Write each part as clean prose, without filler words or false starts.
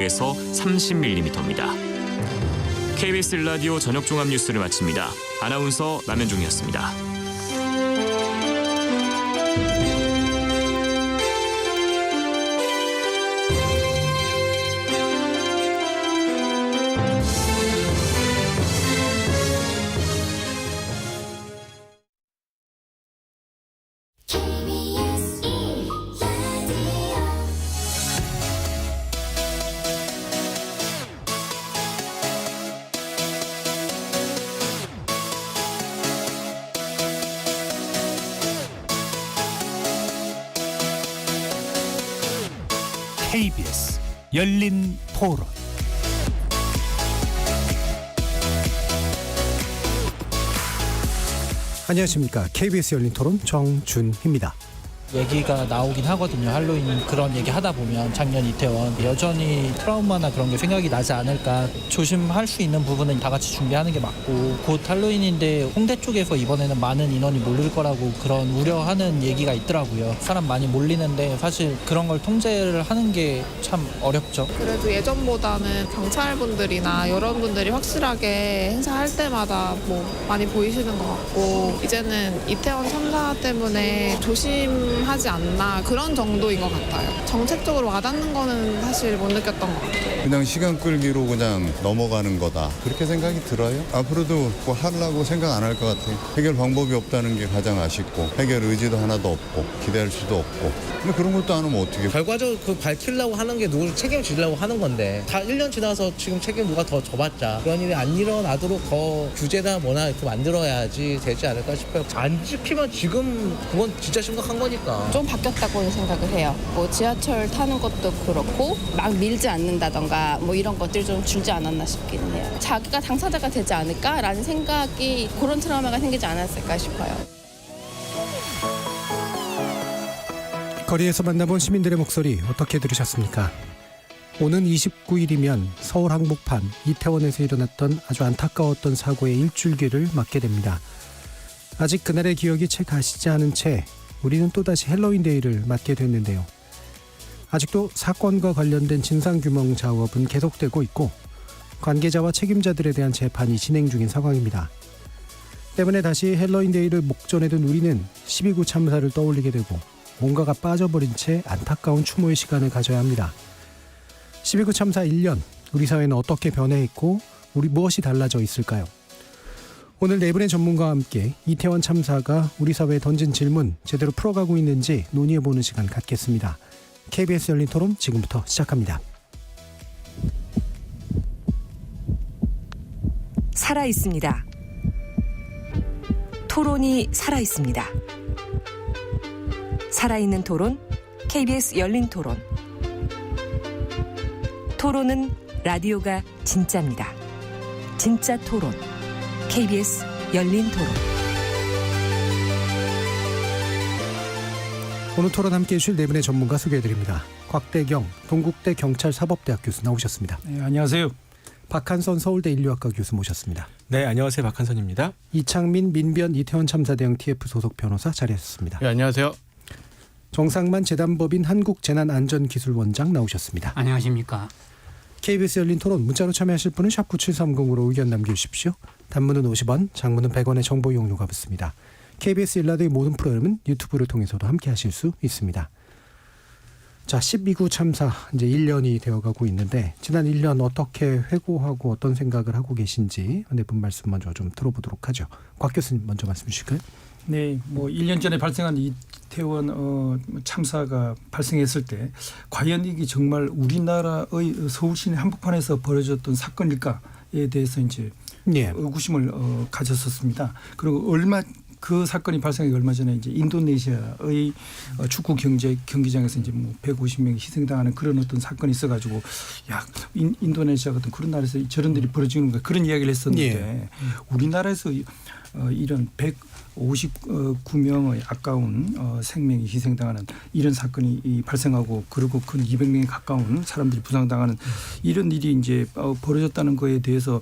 에서 30mm입니다. KBS 라디오 저녁 종합 뉴스를 마칩니다. 아나운서 남현종이었습니다. KBS 열린 토론. 안녕하십니까. KBS 열린 토론 정준희입니다. 얘기가 나오긴 하거든요. 할로윈 그런 얘기 하다 보면 작년 이태원 여전히 트라우마나 그런 게 생각이 나지 않을까. 조심할 수 있는 부분은 다 같이 준비하는 게 맞고, 곧 할로윈인데 홍대 쪽에서 이번에는 많은 인원이 몰릴 거라고 그런 우려하는 얘기가 있더라고요. 사람 많이 몰리는데 사실 그런 걸 통제를 하는 게 참 어렵죠. 그래도 예전보다는 경찰분들이나 여러분들이 확실하게 행사할 때마다 많이 보이시는 것 같고, 이제는 이태원 참사 때문에 조심하지 않나 그런 정도인 것 같아요. 정책적으로 와닿는 거는 사실 못 느꼈던 것 같아요. 그냥 시간 끌기로 그냥 넘어가는 거다, 그렇게 생각이 들어요. 앞으로도 뭐 하려고 생각 안 할 것 같아요. 해결 방법이 없다는 게 가장 아쉽고, 해결 의지도 하나도 없고, 기대할 수도 없고. 근데 그런 것도 안 하면 어떻게. 결과적으로 그 밝히려고 하는 게 누구를 책임지려고 하는 건데, 다 1년 지나서 지금 책임 누가 더 져봤자 그런 일이 안 일어나도록 더 규제나 뭐나 이렇게 만들어야지 되지 않을까 싶어요. 안 지키면 지금 그건 진짜 심각한 거니까. 좀 바뀌었다고 생각을 해요. 지하철 타는 것도 그렇고 막 밀지 않는다던가 이런 것들이 좀 줄지 않았나 싶기는 해요. 자기가 당사자가 되지 않을까라는 생각이, 그런 트라우마가 생기지 않았을까 싶어요. 거리에서 만나본 시민들의 목소리 어떻게 들으셨습니까? 오는 29일이면 서울 한복판 이태원에서 일어났던 아주 안타까웠던 사고의 일주일기를 맞게 됩니다. 아직 그날의 기억이 채 가시지 않은 채 우리는 또다시 헬로윈데이를 맞게 됐는데요. 아직도 사건과 관련된 진상규명 작업은 계속되고 있고, 관계자와 책임자들에 대한 재판이 진행 중인 상황입니다. 때문에 다시 헬로윈데이를 목전에 둔 우리는 12구 참사를 떠올리게 되고, 뭔가가 빠져버린 채 안타까운 추모의 시간을 가져야 합니다. 12구 참사 1년, 우리 사회는 어떻게 변해있고 우리 무엇이 달라져 있을까요? 오늘 네 분의 전문가와 함께 이태원 참사가 우리 사회에 던진 질문 제대로 풀어가고 있는지 논의해보는 시간 갖겠습니다. KBS 열린 토론 지금부터 시작합니다. 살아있습니다. 토론이 살아있습니다. 살아있는 토론, KBS 열린 토론. 토론은 라디오가 진짜입니다. 진짜 토론, KBS 열린 토론. 오늘 토론 함께해 주실 네 분의 전문가 소개해드립니다. 곽대경 동국대 경찰사법대학 교수 나오셨습니다. 네, 안녕하세요. 박한선 서울대 인류학과 교수 모셨습니다. 네, 안녕하세요. 박한선입니다. 이창민 민변 이태원 참사 대응 TF 소속 변호사 자리하셨습니다. 네, 안녕하세요. 정상만 재단법인 한국재난안전기술원장 나오셨습니다. 안녕하십니까. KBS 열린 토론 문자로 참여하실 분은 샵 9730으로 의견 남겨주십시오. 단문은 50원, 장문은 100원의 정보 이용료가 붙습니다. KBS 일라드의 모든 프로그램은 유튜브를 통해서도 함께하실 수 있습니다. 자, 12구 참사 이제 1년이 되어가고 있는데, 지난 1년 어떻게 회고하고 어떤 생각을 하고 계신지 네 분 말씀 먼저 좀 들어보도록 하죠. 곽 교수님 먼저 말씀 주실까요? 네, 1년 전에 발생한 이태원 참사가 발생했을 때 과연 이게 정말 우리나라의 서울 시내 한복판에서 벌어졌던 사건일까에 대해서 이제 의구심을 가졌었습니다. 그리고 그 사건이 발생하기 얼마 전에 이제 인도네시아의 축구 경기장에서 이제 150명이 희생당하는 그런 어떤 사건이 있어가지고, 야, 인도네시아 같은 그런 나라에서 저런 일이 벌어지는 거, 그런 이야기를 했었는데, 우리나라에서 이런 159명의 아까운 생명이 희생당하는 이런 사건이 발생하고 그리고 그 200명에 가까운 사람들이 부상당하는 이런 일이 이제 벌어졌다는 거에 대해서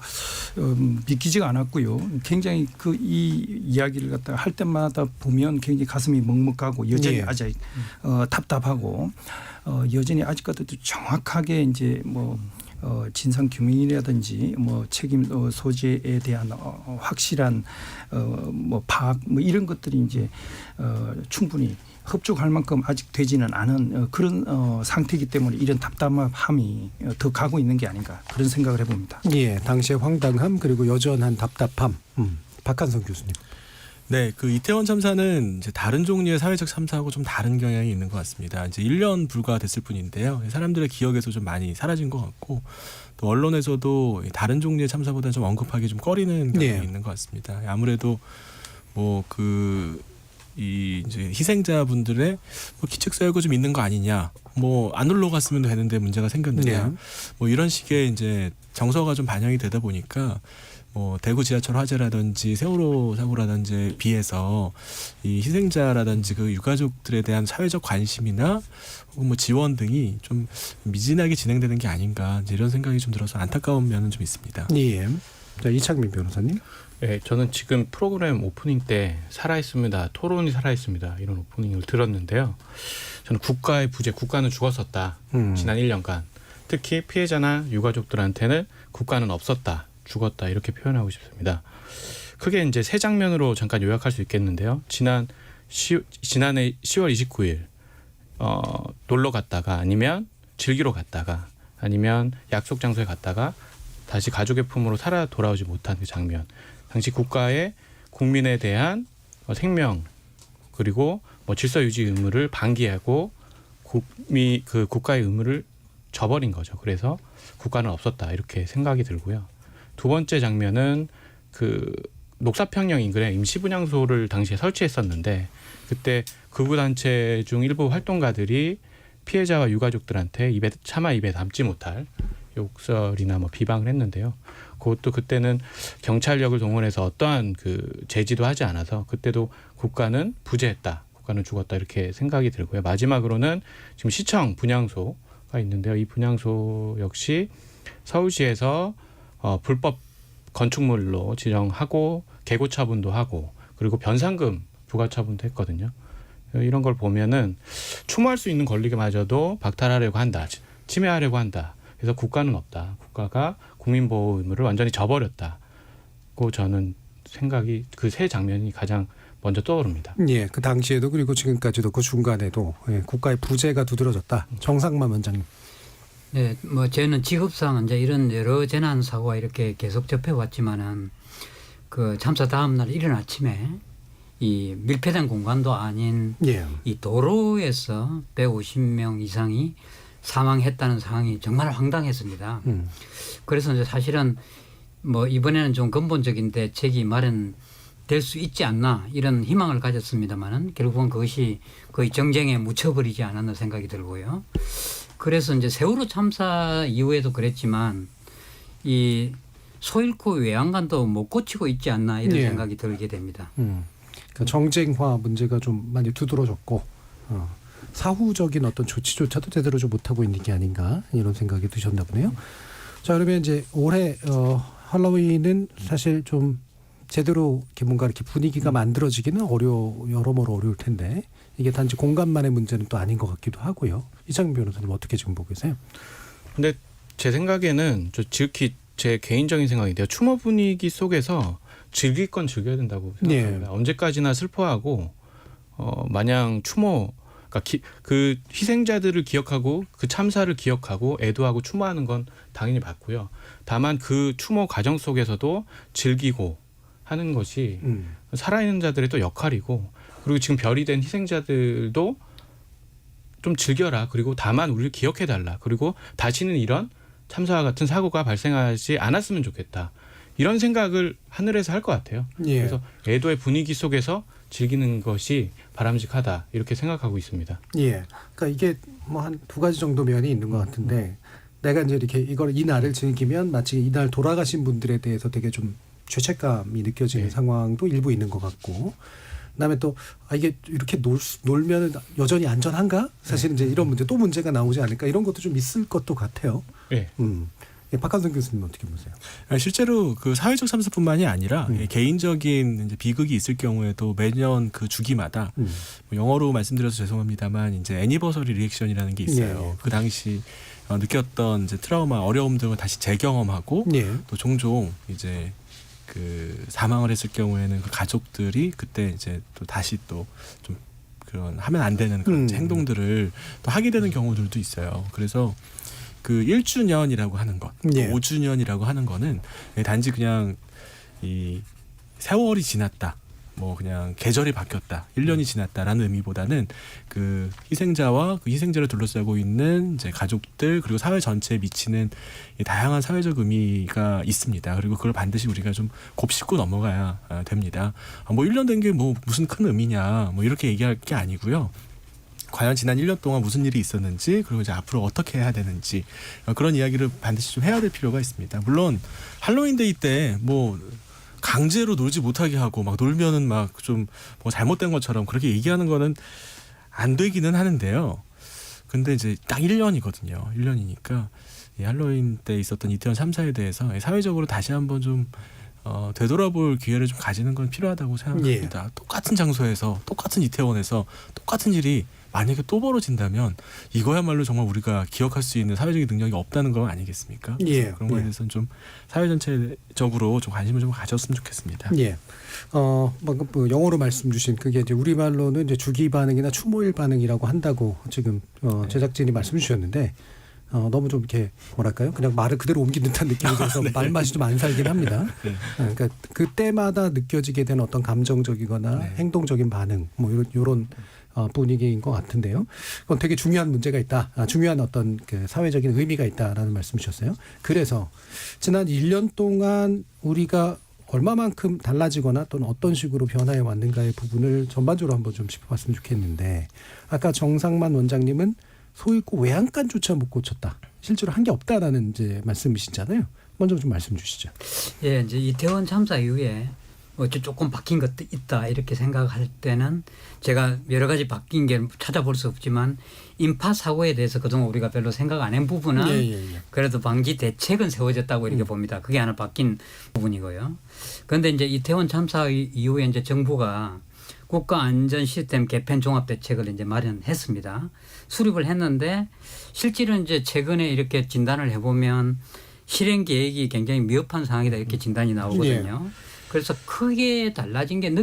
믿기지가 않았고요. 굉장히 이 이야기를 갖다가 할 때마다 보면 굉장히 가슴이 먹먹하고 여전히 아직 답답하고 여전히 아직까지도 정확하게 이제 진상 규명이라든지 책임 소재에 대한 확실한 파악 이런 것들이 이제 충분히 흡족할 만큼 아직 되지는 않은 그런 상태이기 때문에 이런 답답함이 더 가고 있는 게 아닌가 그런 생각을 해봅니다. 예, 당시의 황당함 그리고 여전한 답답함. 박한성 교수님. 네, 그 이태원 참사는 이제 다른 종류의 사회적 참사하고 좀 다른 경향이 있는 것 같습니다. 이제 1년 불과 됐을 뿐인데요. 사람들의 기억에서 좀 많이 사라진 것 같고 또 언론에서도 다른 종류의 참사보다 좀 언급하기 좀 꺼리는 경향이 있는 것 같습니다. 아무래도 이제 희생자분들의 기책사유가 좀 있는 거 아니냐. 안 올라갔으면 되는데 문제가 생겼느냐. 이런 식의 이제 정서가 좀 반영이 되다 보니까 대구 지하철 화재라든지 세월호 사고라든지 비해서 이 희생자라든지 그 유가족들에 대한 사회적 관심이나 혹은 지원 등이 좀 미진하게 진행되는 게 아닌가 이런 생각이 좀 들어서 안타까운 면은 좀 있습니다. 예. 자, 이창민 변호사님. 네, 저는 지금 프로그램 오프닝 때 살아있습니다. 토론이 살아있습니다. 이런 오프닝을 들었는데요. 저는 국가의 부재, 국가는 죽었었다. 지난 1년간. 특히 피해자나 유가족들한테는 국가는 없었다. 죽었다 이렇게 표현하고 싶습니다. 크게 이제 세 장면으로 잠깐 요약할 수 있겠는데요. 지난해 10월 29일 놀러 갔다가 아니면 즐기러 갔다가 아니면 약속 장소에 갔다가 다시 가족의 품으로 살아 돌아오지 못한 그 장면. 당시 국가의 국민에 대한 생명 그리고 질서 유지 의무를 방기하고 그 국가의 의무를 저버린 거죠. 그래서 국가는 없었다 이렇게 생각이 들고요. 두 번째 장면은 그 녹사평양 인근에 임시분향소를 당시에 설치했었는데 그때 극우단체 중 일부 활동가들이 피해자와 유가족들한테 차마 입에 담지 못할 욕설이나 비방을 했는데요. 그것도 그때는 경찰력을 동원해서 어떠한 제지도 하지 않아서 그때도 국가는 부재했다, 국가는 죽었다 이렇게 생각이 들고요. 마지막으로는 지금 시청 분향소가 있는데요. 이 분향소 역시 서울시에서 불법 건축물로 지정하고 개고 처분도 하고 그리고 변상금 부과 처분도 했거든요. 이런 걸 보면은 추모할 수 있는 권리마저도 박탈하려고 한다, 침해하려고 한다. 그래서 국가는 없다. 국가가 국민보호 의무를 완전히 저버렸다고 저는 생각이 그 세 장면이 가장 먼저 떠오릅니다. 예, 그 당시에도 그리고 지금까지도 그 중간에도 국가의 부재가 두드러졌다. 정상만 원장님. 네, 저는 직업상 이제 이런 여러 재난 사고가 이렇게 계속 접해왔지만은 그 참사 다음 날 이른 아침에 이 밀폐된 공간도 아닌 이 도로에서 150명 이상이 사망했다는 상황이 정말 황당했습니다. 그래서 이제 사실은 이번에는 좀 근본적인 대책이 마련될 수 있지 않나 이런 희망을 가졌습니다만은 결국은 그것이 거의 정쟁에 묻혀버리지 않았나 생각이 들고요. 그래서 이제 세월호 참사 이후에도 그랬지만 이 소 잃고 외양간도 못 고치고 있지 않나 이런 생각이 들게 됩니다. 그 정쟁화 문제가 좀 많이 두드러졌고 사후적인 어떤 조치조차도 제대로 좀 못하고 있는 게 아닌가 이런 생각이 드셨나 보네요. 자, 그러면 이제 올해 할로윈은 사실 좀 제대로 뭔가 이렇게 분위기가 만들어지기는 여러모로 어려울 텐데 이게 단지 공간만의 문제는 또 아닌 것 같기도 하고요. 이창민 변호사님 어떻게 지금 보고 계세요? 근데 제 생각에는 지극히 제 개인적인 생각인데요. 추모 분위기 속에서 즐길 건 즐겨야 된다고 생각합니다. 언제까지나 슬퍼하고 마냥 추모 그러니까 그 희생자들을 기억하고 그 참사를 기억하고 애도하고 추모하는 건 당연히 맞고요. 다만 그 추모 과정 속에서도 즐기고 하는 것이 살아있는 자들의 또 역할이고 그리고 지금 별이 된 희생자들도 좀 즐겨라. 그리고 다만 우리를 기억해달라. 그리고 다시는 이런 참사와 같은 사고가 발생하지 않았으면 좋겠다. 이런 생각을 하늘에서 할 것 같아요. 그래서 애도의 분위기 속에서 즐기는 것이 바람직하다. 이렇게 생각하고 있습니다. 예. 그러니까 이게 한 두 가지 정도 면이 있는 것 같은데 내가 이제 이렇게 이 날을 즐기면 마치 이날 돌아가신 분들에 대해서 되게 좀 죄책감이 느껴지는 상황도 일부 있는 것 같고, 그다음에 또 이게 이렇게 놀면 여전히 안전한가? 사실은 이제 이런 문제 또 문제가 나오지 않을까 이런 것도 좀 있을 것도 같아요. 네. 박한선 교수님 어떻게 보세요? 실제로 그 사회적 참사뿐만이 아니라 개인적인 이제 비극이 있을 경우에도 매년 그 주기마다 뭐 영어로 말씀드려서 죄송합니다만 이제 애니버서리 리액션이라는 게 있어요. 그 당시 느꼈던 이제 트라우마, 어려움 등을 다시 재경험하고 또 종종 이제 그 사망을 했을 경우에는 그 가족들이 그때 이제 또 다시 또 좀 그런 하면 안 되는 그런 행동들을 또 하게 되는 경우들도 있어요. 그래서 그 1주년이라고 하는 것, 5주년이라고 하는 거는 단지 그냥 이 세월이 지났다, 뭐 그냥 계절이 바뀌었다, 1년이 지났다라는 의미보다는 그 희생자와 그 희생자를 둘러싸고 있는 이제 가족들 그리고 사회 전체에 미치는 이 다양한 사회적 의미가 있습니다. 그리고 그걸 반드시 우리가 좀 곱씹고 넘어가야 됩니다. 뭐 1년 된 게 뭐 무슨 큰 의미냐, 뭐 이렇게 얘기할 게 아니고요. 과연 지난 1년 동안 무슨 일이 있었는지 그리고 이제 앞으로 어떻게 해야 되는지 그런 이야기를 반드시 좀 해야 될 필요가 있습니다. 물론 할로윈데이 때 뭐 강제로 놀지 못하게 하고 막 놀면은 막 좀 뭐 잘못된 것처럼 그렇게 얘기하는 거는 안 되기는 하는데요. 근데 이제 딱 1년이거든요. 1년이니까 이 할로윈 때 있었던 이태원 참사에 대해서 사회적으로 다시 한번 좀 되돌아볼 기회를 좀 가지는 건 필요하다고 생각합니다. 똑같은 장소에서 똑같은 이태원에서 똑같은 일이 만약에 또 벌어진다면 이거야말로 정말 우리가 기억할 수 있는 사회적인 능력이 없다는 거 아니겠습니까? 그런 거에 대해서는 좀 사회 전체적으로 좀 관심을 좀 가졌으면 좋겠습니다. 방금 뭐 영어로 말씀 주신 그게 이제 우리말로는 이제 주기 반응이나 추모일 반응이라고 한다고 지금 제작진이 말씀 주셨는데 너무 좀 이렇게 뭐랄까요? 그냥 말을 그대로 옮긴 듯한 느낌이 들어서 말맛이 좀 안 살긴 합니다. 그러니까 그때마다 느껴지게 되는 어떤 감정적이거나 행동적인 반응 뭐 이런 분위기인 것 같은데요. 그건 되게 중요한 문제가 있다. 중요한 어떤 그 사회적인 의미가 있다라는 말씀 주셨어요. 그래서 지난 1년 동안 우리가 얼마만큼 달라지거나 또는 어떤 식으로 변화해 왔는가의 부분을 전반적으로 한번 좀 짚어봤으면 좋겠는데 아까 정상만 원장님은 소잃고 외양간조차 못 고쳤다. 실제로 한 게 없다라는 이제 말씀이시잖아요. 먼저 좀 말씀 주시죠. 이제 이태원 참사 이후에 조금 바뀐 것도 있다 이렇게 생각할 때는 제가 여러 가지 바뀐 게 찾아볼 수 없지만 인파 사고에 대해서 그동안 우리가 별로 생각 안 한 부분은 그래도 방지 대책은 세워졌다고 이렇게 봅니다. 그게 하나 바뀐 부분이고요. 그런데 이제 이태원 참사 이후에 이제 정부가 국가안전 시스템 개편 종합 대책을 이제 마련했습니다. 수립을 했는데 실제로 이제 최근에 이렇게 진단을 해보면 실행 계획이 굉장히 미흡한 상황이다 이렇게 진단이 나오거든요. 그래서 크게 달라진 게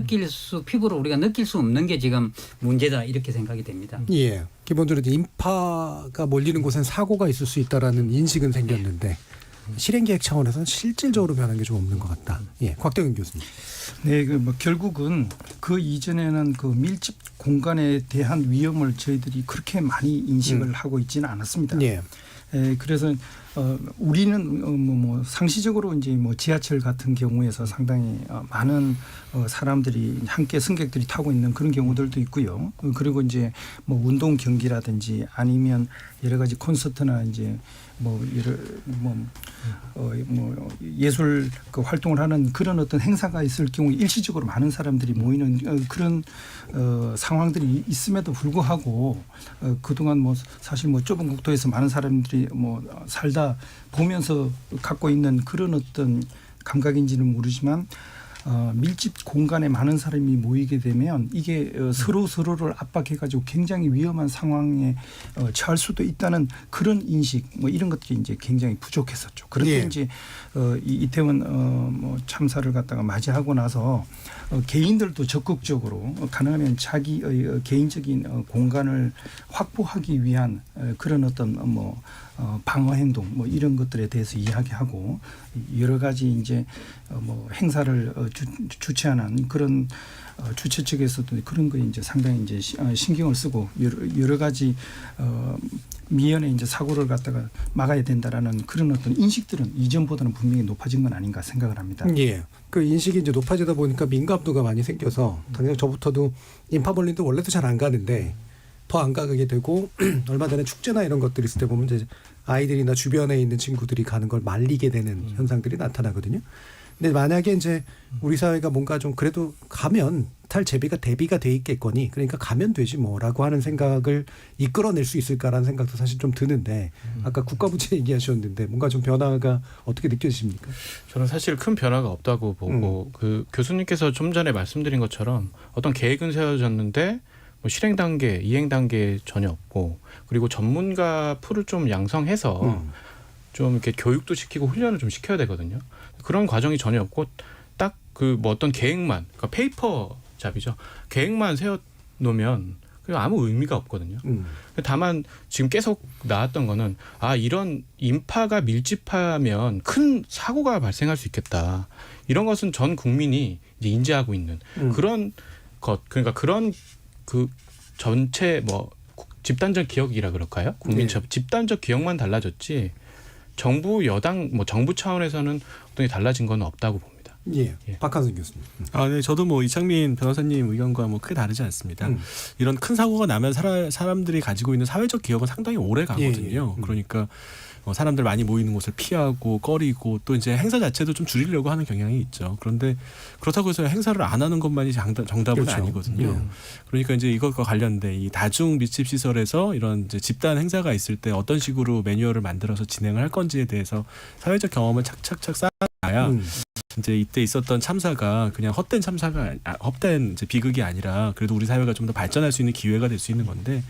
피부로 우리가 느낄 수 없는 게 지금 문제다 이렇게 생각이 됩니다. 기본적으로 인파가 몰리는 곳엔 사고가 있을 수 있다라는 인식은 생겼는데 실행계획 차원에서는 실질적으로 변한 게 좀 없는 것 같다. 곽대근 교수님. 결국은 그 이전에는 그 밀집 공간에 대한 위험을 저희들이 그렇게 많이 인식을 하고 있지는 않았습니다. 그래서 우리는 상시적으로 이제 지하철 같은 경우에서 상당히 많은 사람들이 함께 승객들이 타고 있는 그런 경우들도 있고요. 그리고 이제 운동 경기라든지 아니면 여러 가지 콘서트나 이제 예술 그 활동을 하는 그런 어떤 행사가 있을 경우 일시적으로 많은 사람들이 모이는 그런 상황들이 있음에도 불구하고 그동안 사실 좁은 국토에서 많은 사람들이 살다 보면서 갖고 있는 그런 어떤 감각인지는 모르지만 밀집 공간에 많은 사람이 모이게 되면 이게 서로를 압박해가지고 굉장히 위험한 상황에 처할 수도 있다는 그런 인식 이런 것들이 이제 굉장히 부족했었죠. 그런데 이제 이태원 참사를 갖다가 맞이하고 나서 개인들도 적극적으로 가능하면 자기의 개인적인 공간을 확보하기 위한 그런 어떤 방어 행동 이런 것들에 대해서 이야기하고 여러 가지 이제 행사를 주최하는 그런 주최 측에서도 그런 거에 이제 상당히 이제 신경을 쓰고 여러 가지 미연에 이제 사고를 갖다가 막아야 된다라는 그런 어떤 인식들은 이전보다는 분명히 높아진 건 아닌가 생각을 합니다. 그 인식이 이제 높아지다 보니까 민감도가 많이 생겨서 당장 저부터도 인파 벌린도 원래도 잘 안 가는데 더 안 가게 되고 얼마 전에 축제나 이런 것들이 있을 때 보면 이제 아이들이나 주변에 있는 친구들이 가는 걸 말리게 되는 현상들이 나타나거든요. 근데 만약에 이제 우리 사회가 뭔가 좀 그래도 가면 대비가 돼 있겠거니 그러니까 가면 되지 뭐라고 하는 생각을 이끌어낼 수 있을까라는 생각도 사실 좀 드는데 아까 국가부채 얘기하셨는데 뭔가 좀 변화가 어떻게 느껴지십니까? 저는 사실 큰 변화가 없다고 보고 그 교수님께서 좀 전에 말씀드린 것처럼 어떤 계획은 세워졌는데 뭐 실행 단계, 이행 단계 전혀 없고 그리고 전문가 풀을 좀 양성해서 좀 이렇게 교육도 시키고 훈련을 좀 시켜야 되거든요. 그런 과정이 전혀 없고 딱 그 뭐 어떤 계획만, 그러니까 페이퍼 잡이죠. 계획만 세워 놓으면 아무 의미가 없거든요. 다만 지금 계속 나왔던 거는 이런 인파가 밀집하면 큰 사고가 발생할 수 있겠다. 이런 것은 전 국민이 이제 인지하고 있는 그런 것, 그러니까 그런 그 전체 뭐 집단적 기억이라 그럴까요? 집단적 기억만 달라졌지 정부 여당 뭐 정부 차원에서는 어떤 게 달라진 건 없다고 봅니다. 예. 박한선 교수님. 네, 저도 뭐 이창민 변호사님 의견과 뭐 크게 다르지 않습니다. 이런 큰 사고가 나면 사람들이 가지고 있는 사회적 기억은 상당히 오래 가거든요. 그러니까 사람들 많이 모이는 곳을 피하고 꺼리고 또 이제 행사 자체도 좀 줄이려고 하는 경향이 있죠. 그런데 그렇다고 해서 행사를 안 하는 것만이 정답은 그렇죠. 아니거든요. 그러니까 이제 이것과 관련된 이 다중 밀집 시설에서 이런 이제 집단 행사가 있을 때 어떤 식으로 매뉴얼을 만들어서 진행을 할 건지에 대해서 사회적 경험을 착착착 쌓아야 이제 이때 있었던 참사가 그냥 헛된 이제 비극이 아니라 그래도 우리 사회가 좀 더 발전할 수 있는 기회가 될 수 있는 건데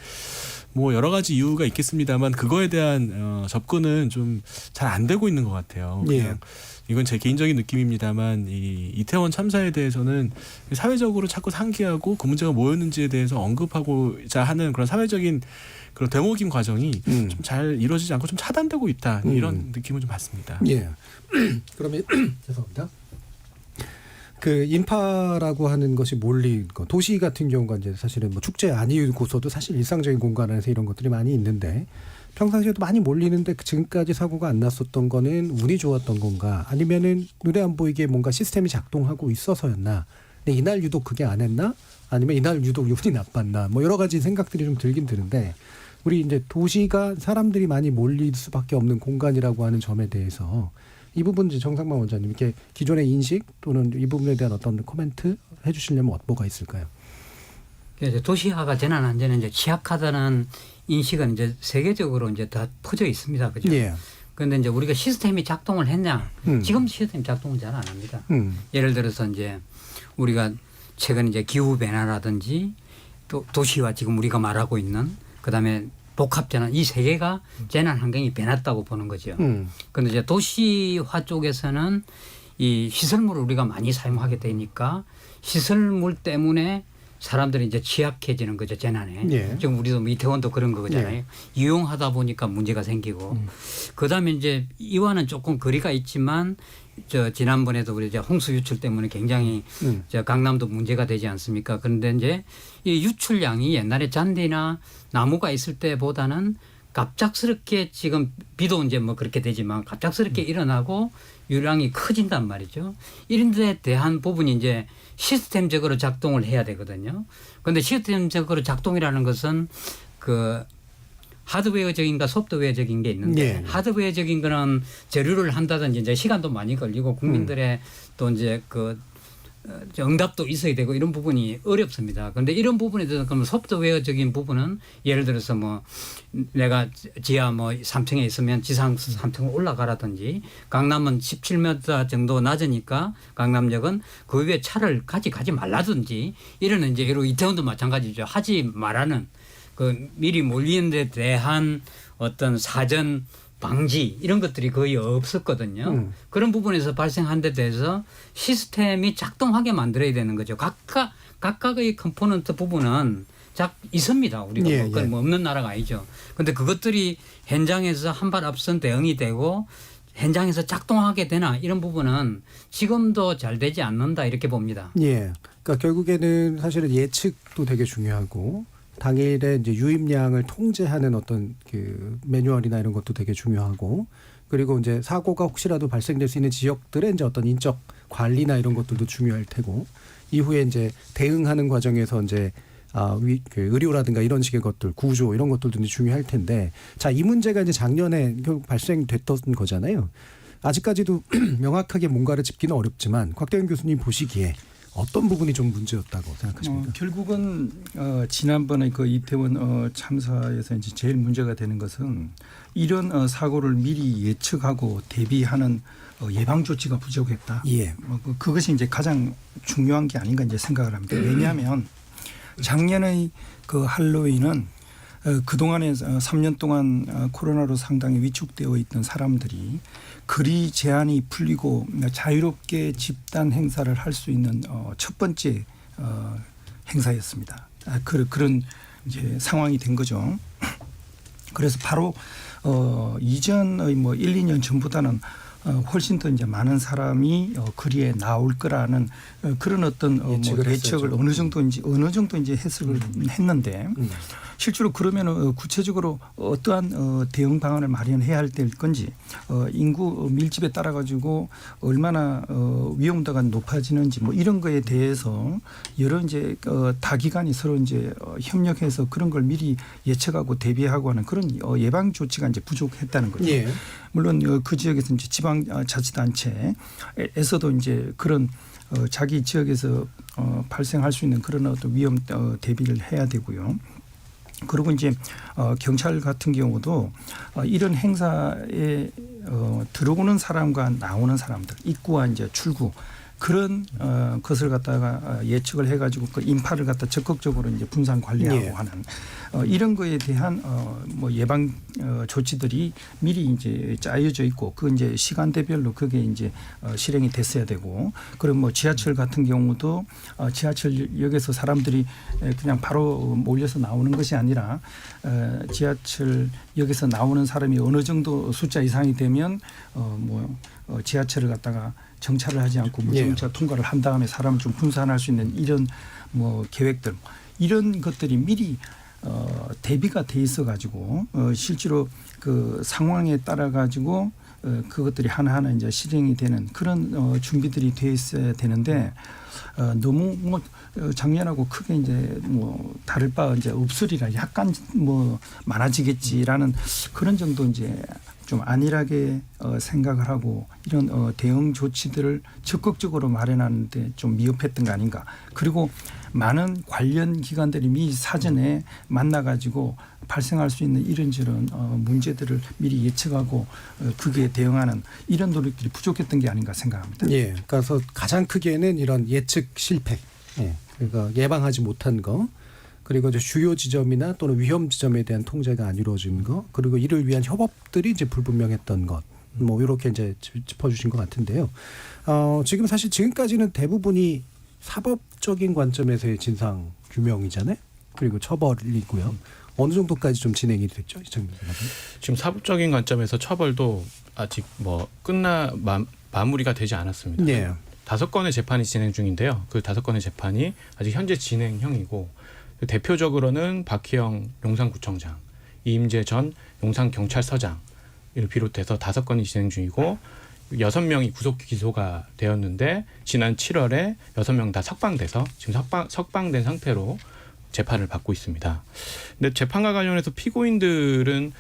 뭐 여러 가지 이유가 있겠습니다만 그거에 대한 접근은 좀 잘 안 되고 있는 것 같아요. 그냥 이건 제 개인적인 느낌입니다만 이 이태원 참사에 대해서는 사회적으로 자꾸 상기하고 그 문제가 뭐였는지에 대해서 언급하고자 하는 그런 사회적인 그런 되먹임 과정이 좀 잘 이루어지지 않고 좀 차단되고 있다 이런 느낌을 좀 받습니다. 예. 그러면 죄송합니다. 그 인파라고 하는 것이 몰린 거, 도시 같은 경우가 이제 사실은 뭐 축제 아니고서도 사실 일상적인 공간 안에서 이런 것들이 많이 있는데 평상시에도 많이 몰리는데 지금까지 사고가 안 났었던 거는 운이 좋았던 건가 아니면은 눈에 안 보이게 뭔가 시스템이 작동하고 있어서였나? 근데 이날 유독 그게 안 했나? 아니면 이날 유독 운이 나빴나? 뭐 여러 가지 생각들이 좀 들긴 드는데 우리 이제 도시가 사람들이 많이 몰릴 수밖에 없는 공간이라고 하는 점에 대해서 이 부분 이제 정상만 원장님 이렇게 기존의 인식 또는 이 부분에 대한 어떤 코멘트 해주시려면 뭐가 있을까요? 이제 도시화가 재난 안전에 이제 취약하다는 인식은 이제 세계적으로 이제 다 퍼져 있습니다, 그죠? 예. 그런데 이제 우리가 시스템이 작동을 했냐? 지금 시스템 작동은 잘 안 합니다. 예를 들어서 이제 우리가 최근 이제 기후 변화라든지 또 도시화 지금 우리가 말하고 있는 그다음에 복합 재난 이 세 개가 재난 환경이 변했다고 보는 거죠. 그런데 이제 도시화 쪽에서는 이 시설물을 우리가 많이 사용하게 되니까 시설물 때문에 사람들이 이제 취약해지는 거죠, 재난에. 예. 지금 우리도 뭐 이태원도 그런 거잖아요. 예. 이용하다 보니까 문제가 생기고. 그다음에 이제 이와는 조금 거리가 있지만 지난번에도 우리 이제 홍수 유출 때문에 굉장히 강남도 문제가 되지 않습니까? 그런데 이제 이 유출량이 옛날에 잔디나 나무가 있을 때보다는 갑작스럽게 지금 비도 이제 뭐 그렇게 되지만 갑작스럽게 일어나고 유량이 커진단 말이죠. 이런 데 대한 부분이 이제 시스템적으로 작동을 해야 되거든요. 그런데 시스템적으로 작동이라는 것은 그 하드웨어적인가 소프트웨어적인 게 있는데 하드웨어적인 거는 재료를 한다든지 이제 시간도 많이 걸리고 국민들의 또 이제 그 응답도 있어야 되고 이런 부분이 어렵습니다. 그런데 이런 부분에 대해서 그러면 소프트웨어적인 부분은 예를 들어서 뭐 내가 지하 뭐 3층에 있으면 지상 3층으로 올라가라든지 강남은 17m 정도 낮으니까 강남역은 그 위에 차를 가지 말라든지 이런 이제 이태원도 마찬가지죠. 하지 말라는 그 미리 몰리는 데 대한 어떤 사전 방지 이런 것들이 거의 없었거든요. 그런 부분에서 발생한 데 대해서 시스템이 작동하게 만들어야 되는 거죠. 각각의 컴포넌트 부분은 있습니다. 우리가 뭐 없는 나라가 아니죠. 그런데 그것들이 현장에서 한 발 앞선 대응이 되고 현장에서 작동하게 되나 이런 부분은 지금도 잘 되지 않는다 이렇게 봅니다. 예. 그러니까 결국에는 사실은 예측도 되게 중요하고 당일에 이제 유입량을 통제하는 어떤 그 매뉴얼이나 이런 것도 되게 중요하고 그리고 이제 사고가 혹시라도 발생될 수 있는 지역들의 이제 어떤 인적 관리나 이런 것들도 중요할 테고 이후에 이제 대응하는 과정에서 이제 그 의료라든가 이런 식의 것들 구조 이런 것들도 이제 중요할 텐데 자, 이 문제가 이제 작년에 결국 발생됐던 거잖아요. 아직까지도 명확하게 뭔가를 짚기는 어렵지만 곽대현 교수님 보시기에 어떤 부분이 좀 문제였다고 생각하십니까? 결국은 지난번에 그 이태원 참사에서 이제 제일 문제가 되는 것은 이런 사고를 미리 예측하고 대비하는 예방 조치가 부족했다. 예. 그것이 이제 가장 중요한 게 아닌가 이제 생각을 합니다. 왜냐하면 작년의 그 할로윈은 그동안에 3년 동안 코로나로 상당히 위축되어 있던 사람들이 거리 제한이 풀리고 자유롭게 집단 행사를 할 수 있는 첫 번째 행사였습니다. 그런 이제 상황이 된 거죠. 그래서 바로 이전의 뭐 1, 2년 전보다는 훨씬 더 이제 많은 사람이 거리에 나올 거라는 그런 어떤 예측을 어느 정도 이제 해석을 했는데 실제로 그러면 구체적으로 어떠한 대응 방안을 마련해야 할 때일 건지 인구 밀집에 따라 가지고 얼마나 위험도가 높아지는지 뭐 이런 거에 대해서 여러 이제 다기관이 서로 이제 협력해서 그런 걸 미리 예측하고 대비하고 하는 그런 예방 조치가 이제 부족했다는 거죠. 예. 물론 그 지역에서 이제 지방자치단체에서도 이제 그런 자기 지역에서 발생할 수 있는 그런 어떤 위험 대비를 해야 되고요. 그리고 이제 경찰 같은 경우도 이런 행사에 들어오는 사람과 나오는 사람들, 입구와 이제 출구 그런 것을 갖다가 예측을 해가지고 그 인파를 갖다 적극적으로 이제 분산 관리하고 예. 하는 이런 거에 대한 뭐 예방 조치들이 미리 이제 짜여져 있고 그 이제 시간대별로 그게 이제 실행이 됐어야 되고 그리고 뭐 지하철 같은 경우도 지하철역에서 사람들이 그냥 바로 몰려서 나오는 것이 아니라 지하철역에서 나오는 사람이 어느 정도 숫자 이상이 되면 지하철을 갖다가 정차를 하지 않고 무정차 통과를 한 다음에 사람을 좀 분산할 수 있는 이런 뭐 계획들 이런 것들이 미리 대비가 돼 있어 가지고 실제로 그 상황에 따라 가지고 그것들이 하나하나 이제 실행이 되는 그런 준비들이 돼 있어야 되는데 너무 뭐 작년하고 크게 이제 뭐 다를 바 이제 없으리라 약간 뭐 많아지겠지라는 그런 정도 이제 좀 안일하게 생각을 하고 이런 대응 조치들을 적극적으로 마련하는데 좀 미흡했던 거 아닌가. 그리고 많은 관련 기관들이 미리 사전에 만나가지고 발생할 수 있는 이런저런 문제들을 미리 예측하고 그게 대응하는 이런 노력들이 부족했던 게 아닌가 생각합니다. 예. 그래서 가장 크게는 이런 예측 실패, 그러니까 예방하지 못한 거. 그리고 이제 주요 지점이나 또는 위험 지점에 대한 통제가 안 이루어진 거, 그리고 이를 위한 협업들이 이제 불분명했던 것, 뭐 이렇게 이제 짚어주신 것 같은데요. 지금 사실 지금까지는 대부분이 사법적인 관점에서의 진상 규명이잖아요. 그리고 처벌이고요. 어느 정도까지 좀 진행이 됐죠, 이정민 변호사님? 지금 사법적인 관점에서 처벌도 아직 뭐 마무리가 되지 않았습니다. 네. 5건의 재판이 진행 중인데요. 그 5건의 재판이 아직 현재 진행형이고. 대표적으로는 박희영 용산구청장, 이임재 전 용산경찰서장을 비롯해서 5건이 진행 중이고 6명이 구속 기소가 되었는데 지난 7월에 6명 다 석방돼서 지금 석방된 상태로 재판을 받고 있습니다. 근데 재판과 관련해서 피고인들은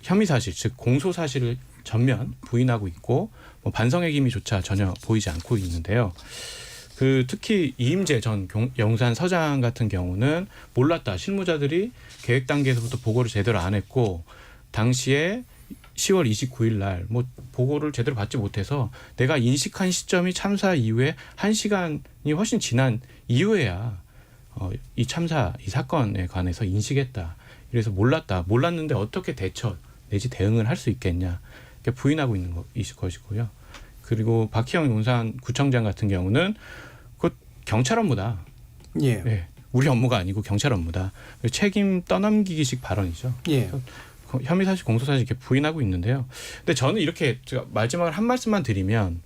혐의 사실, 즉 공소 사실을 전면 부인하고 있고 뭐 반성의 기미조차 전혀 보이지 않고 있는데요. 특히 이임재 전 용산서장 같은 경우는 몰랐다. 실무자들이 계획 단계에서부터 보고를 제대로 안 했고 당시에 10월 29일 날 뭐 보고를 제대로 받지 못해서 내가 인식한 시점이 참사 이후에 1시간이 훨씬 지난 이후에야 이 참사, 이 사건에 관해서 인식했다. 이래서 몰랐는데 어떻게 대처 내지 대응을 할 수 있겠냐. 이렇게 부인하고 있는 것이고요. 그리고 박희영 용산구청장 같은 경우는 그 경찰 업무다. 예. 네, 우리 업무가 아니고 경찰 업무다. 책임 떠넘기기식 발언이죠. 예. 혐의 사실, 공소 사실 이렇게 부인하고 있는데요. 근데 저는 이렇게 마지막으로 한 말씀만 드리면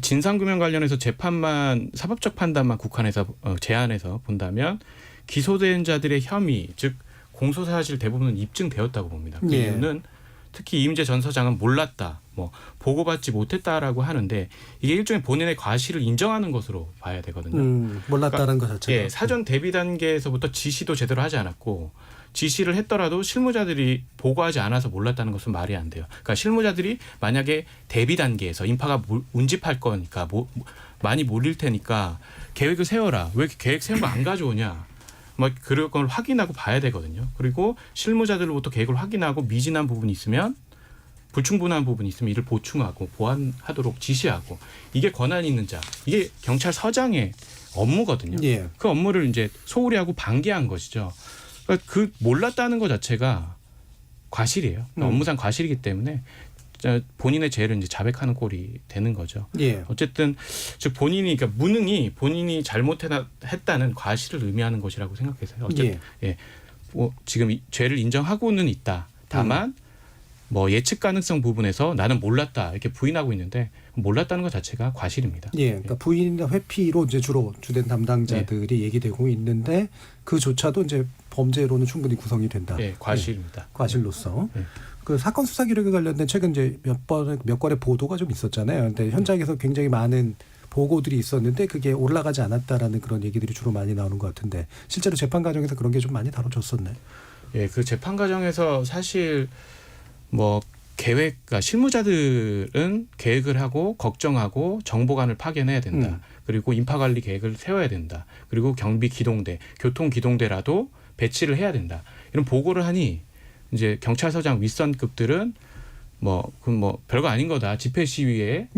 진상규명 관련해서 재판만 사법적 판단만 국한해서 제한해서 본다면 기소된 자들의 혐의, 즉 공소 사실 대부분은 입증되었다고 봅니다. 그 예. 이유는 특히 이임재 전 서장은 몰랐다, 뭐 보고받지 못했다라고 하는데 이게 일종의 본인의 과실을 인정하는 것으로 봐야 되거든요. 몰랐다는 것 자체가. 예, 사전 대비 단계에서부터 지시도 제대로 하지 않았고 지시를 했더라도 실무자들이 보고하지 않아서 몰랐다는 것은 말이 안 돼요. 그러니까 실무자들이 만약에 대비 단계에서 인파가 운집할 거니까 많이 몰릴 테니까 계획을 세워라. 왜 이렇게 계획 세운 거 안 가져오냐. 뭐 그런 걸 확인하고 봐야 되거든요. 그리고 실무자들로부터 계획을 확인하고 미진한 부분이 있으면 불충분한 부분이 있으면 이를 보충하고 보완하도록 지시하고 이게 권한 있는 자. 이게 경찰서장의 업무거든요. 예. 그 업무를 이제 소홀히 하고 방기한 것이죠. 그러니까 그 몰랐다는 것 자체가 과실이에요. 그러니까 업무상 과실이기 때문에 본인의 죄를 이제 자백하는 꼴이 되는 거죠. 예. 어쨌든 즉 본인이 그러니까 무능이 본인이 잘못했다는 과실을 의미하는 것이라고 생각해서요. 어쨌든 예. 뭐 지금 죄를 인정하고는 있다. 다만 뭐 예측 가능성 부분에서 나는 몰랐다 이렇게 부인하고 있는데 몰랐다는 것 자체가 과실입니다. 예, 그러니까 부인이나 회피로 이제 주로 주된 담당자들이 얘기되고 있는데 그조차도 이제 범죄로는 충분히 구성이 된다. 예, 과실입니다. 과실로서. 그 사건 수사 기록에 관련된 최근 이제 몇 건의 보도가 좀 있었잖아요. 근데 현장에서 굉장히 많은 보고들이 있었는데 그게 올라가지 않았다라는 그런 얘기들이 주로 많이 나오는 것 같은데 실제로 재판 과정에서 그런 게 좀 많이 다뤄졌었네. 예, 그 재판 과정에서 사실 뭐 그러니까 실무자들은 계획을 하고 걱정하고 정보관을 파견해야 된다. 그리고 인파관리 계획을 세워야 된다. 그리고 경비 기동대, 교통 기동대라도 배치를 해야 된다. 이런 보고를 하니 이제 경찰서장 윗선급들은 뭐 별거 아닌 거다. 집회 시위에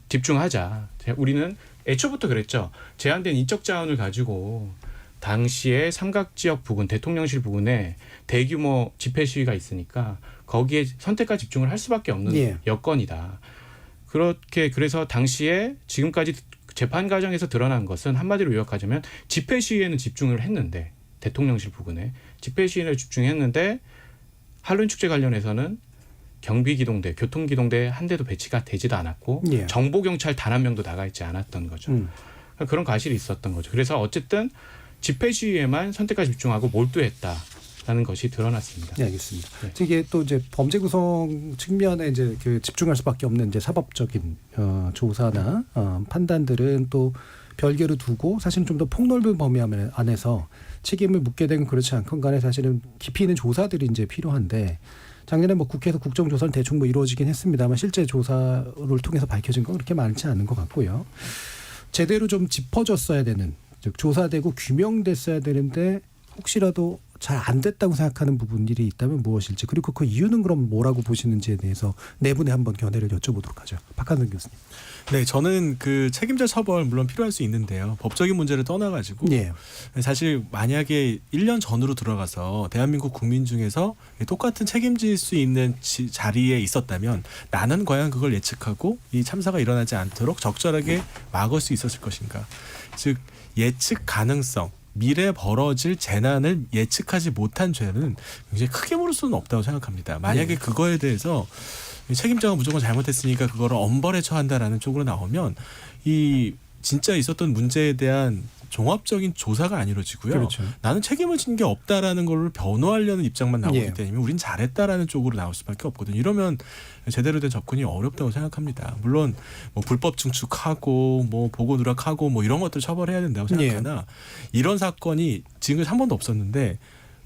집중하자. 우리는 애초부터 그랬죠. 제한된 인적 자원을 가지고 당시에 삼각지역 부근, 대통령실 부근에 대규모 집회 시위가 있으니까 거기에 선택과 집중을 할 수밖에 없는 여건이다. 그래서 당시에 지금까지 재판 과정에서 드러난 것은 한마디로 요약하자면 집회 시위에는 집중을 했는데 대통령실 부근에 집회 시위에 집중했는데 할로윈 축제 관련해서는 경비기동대, 교통기동대 한 대도 배치가 되지도 않았고 정보경찰 단 한 명도 나가 있지 않았던 거죠. 그런 과실이 있었던 거죠. 그래서 어쨌든 집회 시위에만 선택과 집중하고 몰두했다라는 것이 드러났습니다. 네, 알겠습니다. 이게 또 이제 범죄 구성 측면에 이제 그 집중할 수밖에 없는 이제 사법적인 조사나 판단들은 또 별개로 두고 사실은 좀 더 폭넓은 범위 안에서 책임을 묻게 되면 그렇지 않건 간에 사실은 깊이 있는 조사들이 이제 필요한데 작년에 뭐 국회에서 국정조사는 대충 뭐 이루어지긴 했습니다만 실제 조사를 통해서 밝혀진 건 그렇게 많지 않은 것 같고요. 제대로 좀 짚어졌어야 되는 즉 조사되고 규명됐어야 되는데 혹시라도 잘 안 됐다고 생각하는 부분들이 있다면 무엇일지 그리고 그 이유는 그럼 뭐라고 보시는지에 대해서 네 분의 한번 견해를 여쭤보도록 하죠. 박한선 교수님. 네, 저는 그 책임자 처벌 물론 필요할 수 있는데요. 법적인 문제를 떠나가지고 사실 만약에 1년 전으로 들어가서 대한민국 국민 중에서 똑같은 책임질 수 있는 자리에 있었다면 나는 과연 그걸 예측하고 이 참사가 일어나지 않도록 적절하게 막을 수 있었을 것인가. 즉 예측 가능성. 미래에 벌어질 재난을 예측하지 못한 죄는 굉장히 크게 물을 수는 없다고 생각합니다. 만약에 그거에 대해서 책임자가 무조건 잘못했으니까 그거를 엄벌에 처한다라는 쪽으로 나오면 이 진짜 있었던 문제에 대한 종합적인 조사가 안 이루어지고요. 그렇죠. 나는 책임을 진 게 없다라는 걸 변호하려는 입장만 나오기 때문에 우린 잘했다라는 쪽으로 나올 수밖에 없거든요. 이러면 제대로 된 접근이 어렵다고 생각합니다. 물론 뭐 불법 증축하고 뭐 보고 누락하고 뭐 이런 것들 처벌해야 된다고 생각하나 이런 사건이 지금까지 한 번도 없었는데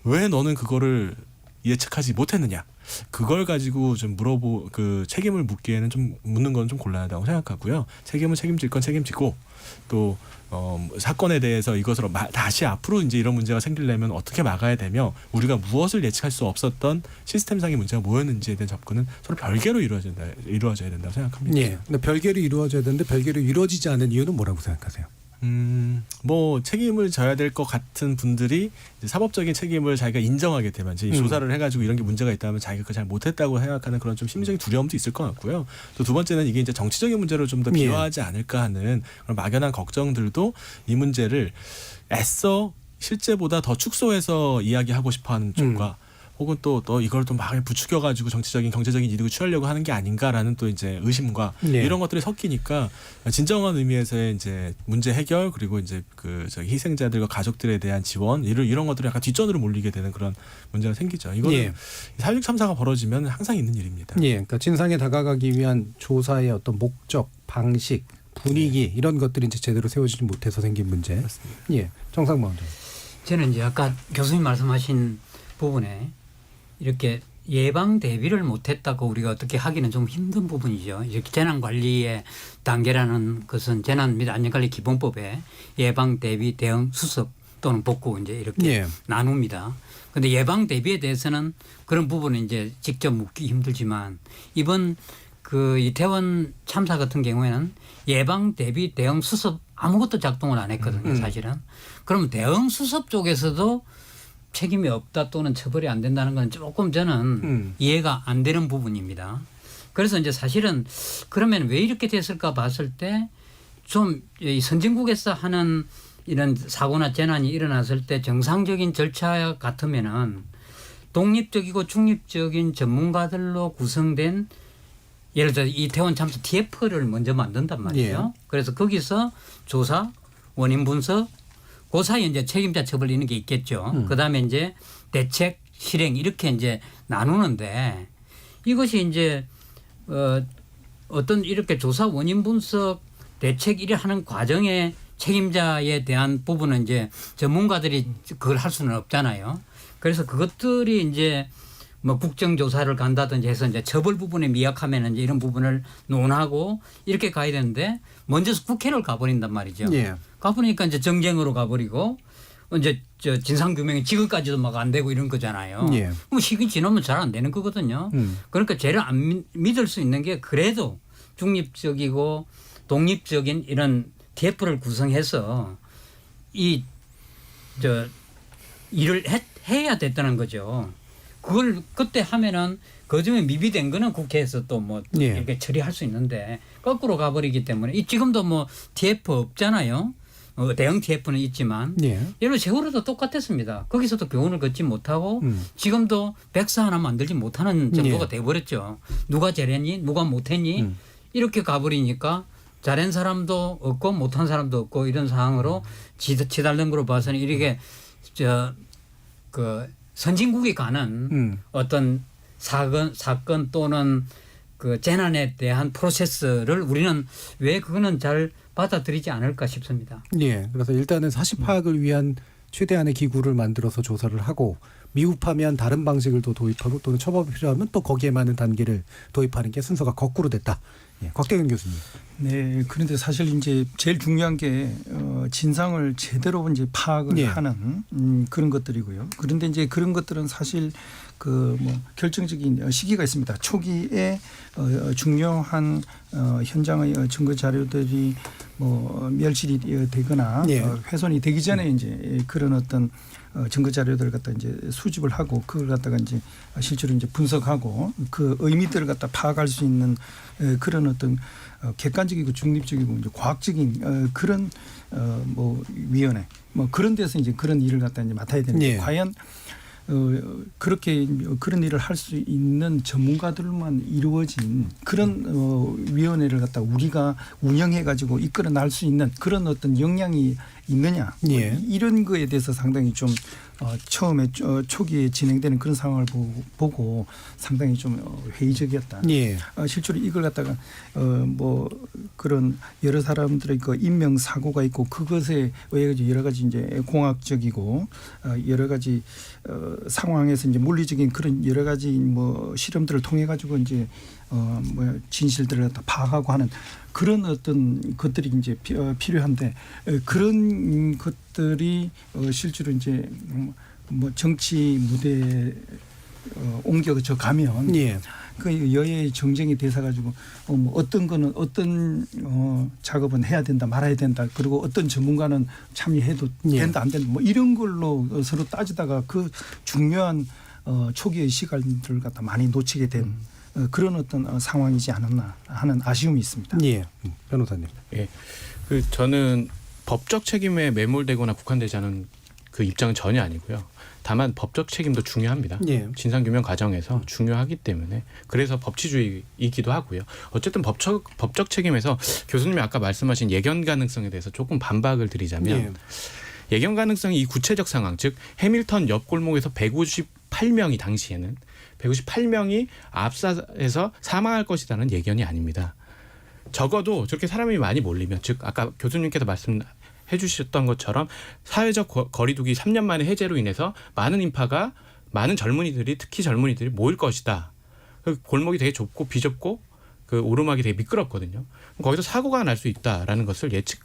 왜 너는 그거를 예측하지 못했느냐? 그걸 가지고 좀 그 책임을 묻기에는 좀 묻는 건 좀 곤란하다고 생각하고요. 책임은 책임질 건 책임지고 또 사건에 대해서 이것으로 다시 앞으로 이제 이런 문제가 생기려면 어떻게 막아야 되며 우리가 무엇을 예측할 수 없었던 시스템상의 문제가 뭐였는지에 대한 접근은 서로 별개로 이루어져야 된다고 생각합니다. 예. 근데 별개로 이루어져야 되는데 별개로 이루어지지 않은 이유는 뭐라고 생각하세요? 뭐 책임을 져야 될 것 같은 분들이 이제 사법적인 책임을 자기가 인정하게 되면 이제 조사를 해가지고 이런 게 문제가 있다면 자기가 그걸 잘 못했다고 생각하는 그런 좀 심리적인 두려움도 있을 것 같고요. 또 두 번째는 이게 이제 정치적인 문제로 좀 더 비화하지 않을까 하는 그런 막연한 걱정들도 이 문제를 애써 실제보다 더 축소해서 이야기하고 싶어하는 쪽과 혹은 또 이걸 또 막 부추겨가지고 정치적인 경제적인 이득을 취하려고 하는 게 아닌가라는 또 이제 의심과 이런 것들이 섞이니까 진정한 의미에서의 이제 문제 해결 그리고 이제 희생자들과 가족들에 대한 지원 이런 것들이 약간 뒷전으로 몰리게 되는 그런 문제가 생기죠. 이거는 4.16 참사가 벌어지면 항상 있는 일입니다. 그러니까 진상에 다가가기 위한 조사의 어떤 목적, 방식, 분위기 이런 것들이 이제 제대로 세워지지 못해서 생긴 문제. 맞습니다. 정상모 원장님. 저는 이제 아까 교수님 말씀하신 부분에 이렇게 예방 대비를 못했다고 우리가 어떻게 하기는 좀 힘든 부분이죠. 이렇게 재난 관리의 단계라는 것은 재난 및 안전관리 기본법에 예방 대비 대응 수습 또는 복구 이제 이렇게 예. 나눕니다. 그런데 예방 대비에 대해서는 그런 부분은 이제 직접 묻기 힘들지만 이번 그 이태원 참사 같은 경우에는 예방 대비 대응 수습 아무것도 작동을 안 했거든요, 사실은. 그럼 대응 수습 쪽에서도 책임이 없다 또는 처벌이 안 된다는 건 조금 저는 이해가 안 되는 부분입니다. 그래서 이제 사실은 그러면 왜 이렇게 됐을까 봤을 때 좀 선진국에서 하는 이런 사고나 재난이 일어났을 때 정상적인 절차 같으면은 독립적이고 중립적인 전문가들로 구성된 예를 들어 이태원 참사 TF를 먼저 만든단 말이에요. 예. 그래서 거기서 조사, 원인 분석, 그 사이에 이제 책임자 처벌 이런 게 있겠죠. 그다음에 이제 대책, 실행 이렇게 이제 나누는데 이것이 이제 어떤 이렇게 조사, 원인 분석, 대책 이래 하는 과정에 책임자에 대한 부분은 이제 전문가들이 그걸 할 수는 없잖아요. 그래서 그것들이 이제 뭐 국정조사를 간다든지 해서 이제 처벌 부분에 미약하면 이제 이런 부분을 논하고 이렇게 가야 되는데 먼저 국회를 가버린단 말이죠. 예. 가보니까 이제 정쟁으로 가버리고 이제 저 진상규명이 지금까지도 막 안 되고 이런 거잖아요. 예. 그럼 시기 지나면 잘 안 되는 거거든요. 그러니까 쟤를 안 믿을 수 있는 게 그래도 중립적이고 독립적인 이런 TF를 구성해서 일을 해야 됐다는 거죠. 그걸 그때 하면은 그중에 미비된 거는 국회에서 또 뭐 예. 이렇게 처리할 수 있는데 거꾸로 가버리기 때문에 지금도 뭐 TF 없잖아요. 대형 TF는 있지만 예. 예를 세월호도 똑같았습니다. 거기서도 교훈을 걷지 못하고 지금도 백사 하나 만들지 못하는 정도가 예. 돼버렸죠. 누가 잘했니? 누가 못했니? 이렇게 가버리니까 잘한 사람도 없고 못한 사람도 없고 이런 상황으로 치달는 거로 봐서는 이렇게 그 선진국이 가는 어떤 사건 또는 그 재난에 대한 프로세스를 우리는 왜 그거는 잘 받아들이지 않을까 싶습니다. 예. 그래서 일단은 사실 파악을 위한 최대한의 기구를 만들어서 조사를 하고 미흡하면 다른 방식을 또 도입하고 또는 처벌이 필요하면 또 거기에 맞는 단계를 도입하는 게 순서가 거꾸로 됐다. 예. 곽대근 교수님. 네, 그런데 사실 이제 제일 중요한 게 진상을 제대로 이제 파악을 예. 하는 그런 것들이고요. 그런데 이제 그런 것들은 사실 그 뭐 결정적인 시기가 있습니다. 초기에 중요한 현장의 증거 자료들이 뭐 멸실이 되거나 예. 훼손이 되기 전에 이제 그런 어떤 증거 자료들을 갖다 이제 수집을 하고 그걸 갖다가 이제 실제로 이제 분석하고 그 의미들을 갖다 파악할 수 있는 그런 어떤 객관적이고 중립적이고 이제 과학적인 그런 뭐 위원회 뭐 그런 데서 이제 그런 일을 갖다 이제 맡아야 되는데 예. 과연 그렇게 그런 일을 할 수 있는 전문가들만 이루어진 그런 위원회를 갖다 우리가 운영해 가지고 이끌어 날 수 있는 그런 어떤 역량이 있느냐 예. 이런 거에 대해서 상당히 좀 처음에 초기에 진행되는 그런 상황을 보고 상당히 좀 회의적이었다. 예. 실제로 이걸 갖다가 뭐 그런 여러 사람들의 그 인명 사고가 있고 그것에 의해 여러 가지 이제 공학적이고 여러 가지 상황에서 이제 물리적인 그런 여러 가지 뭐 실험들을 통해 가지고 이제 뭐 진실들을 갖다 파악하고 하는 그런 어떤 것들이 이제 필요한데 그런 것들이 실제로 이제 뭐 정치 무대에 옮겨져 가면 예. 그 여야의 정쟁이 돼서 가지고 뭐 어떤 거는 어떤 작업은 해야 된다 말아야 된다 그리고 어떤 전문가는 참여해도 예. 된다 안 된다 뭐 이런 걸로 서로 따지다가 그 중요한 초기의 시간들을 갖다 많이 놓치게 된 그런 어떤 상황이지 않았나 하는 아쉬움이 있습니다. 예. 변호사님. 예. 그 저는 법적 책임에 매몰되거나 국한되지 않은 그 입장은 전혀 아니고요. 다만 법적 책임도 중요합니다. 예. 진상규명 과정에서 중요하기 때문에 그래서 법치주의이기도 하고요. 어쨌든 법적 책임에서 교수님이 아까 말씀하신 예견 가능성에 대해서 조금 반박을 드리자면 예견 가능성이 이 구체적 상황 즉 해밀턴 옆 골목에서 158명이 당시에는 158명이 압사해서 사망할 것이라는 예견이 아닙니다. 적어도 저렇게 사람이 많이 몰리면 즉 아까 교수님께서 말씀해 해주셨던 것처럼 사회적 거리두기 3년 만에 해제로 인해서 많은 인파가 많은 젊은이들이 특히 젊은이들이 모일 것이다. 그 골목이 되게 좁고 비좁고 그 오르막이 되게 미끄럽거든요. 거기서 사고가 날 수 있다라는 것을 예측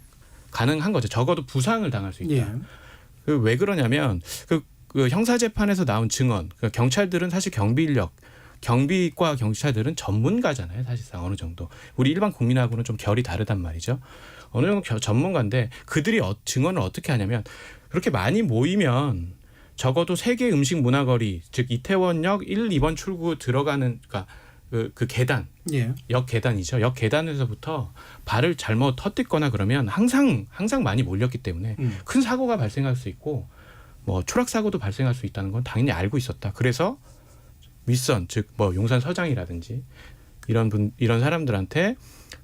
가능한 거죠. 적어도 부상을 당할 수 있다. 예. 왜 그러냐면 그 형사재판에서 나온 증언, 경찰들은 사실 경비과 경찰들은 전문가잖아요. 사실상 어느 정도. 우리 일반 국민하고는 좀 결이 다르단 말이죠. 어느 정도 전문가인데 그들이 증언을 어떻게 하냐면 그렇게 많이 모이면 적어도 세계 음식 문화거리, 즉 이태원역 1, 2번 출구 들어가는 그러니까 그 계단, 예. 역 계단이죠. 역 계단에서부터 발을 잘못 헛딛거나 그러면 항상 많이 몰렸기 때문에 큰 사고가 발생할 수 있고 뭐 추락 사고도 발생할 수 있다는 건 당연히 알고 있었다. 그래서 윗선, 즉 뭐 용산 서장이라든지 이런 사람들한테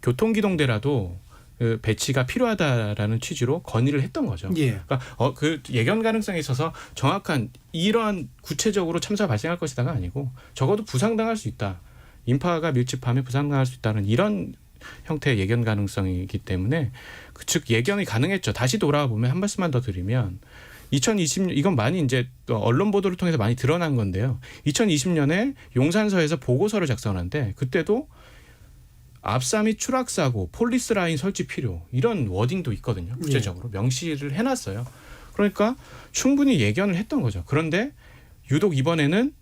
교통기동대라도 그 배치가 필요하다라는 취지로 건의를 했던 거죠. 예. 그러니까 그 예견 가능성에 있어서 정확한 이러한 구체적으로 참사가 발생할 것이다가 아니고 적어도 부상당할 수 있다. 인파가 밀집하면 부상당할 수 있다는 이런 형태의 예견 가능성이기 때문에 즉 예견이 가능했죠. 다시 돌아와 보면 한 말씀만 더 드리면 2020년 이건 많이 이제 언론 보도를 통해서 많이 드러난 건데요. 2020년에 용산서에서 보고서를 작성하는데 그때도 압사 및 추락 사고, 폴리스 라인 설치 필요 이런 워딩도 있거든요. 구체적으로 명시를 해놨어요. 그러니까 충분히 예견을 했던 거죠. 그런데 유독 이번에는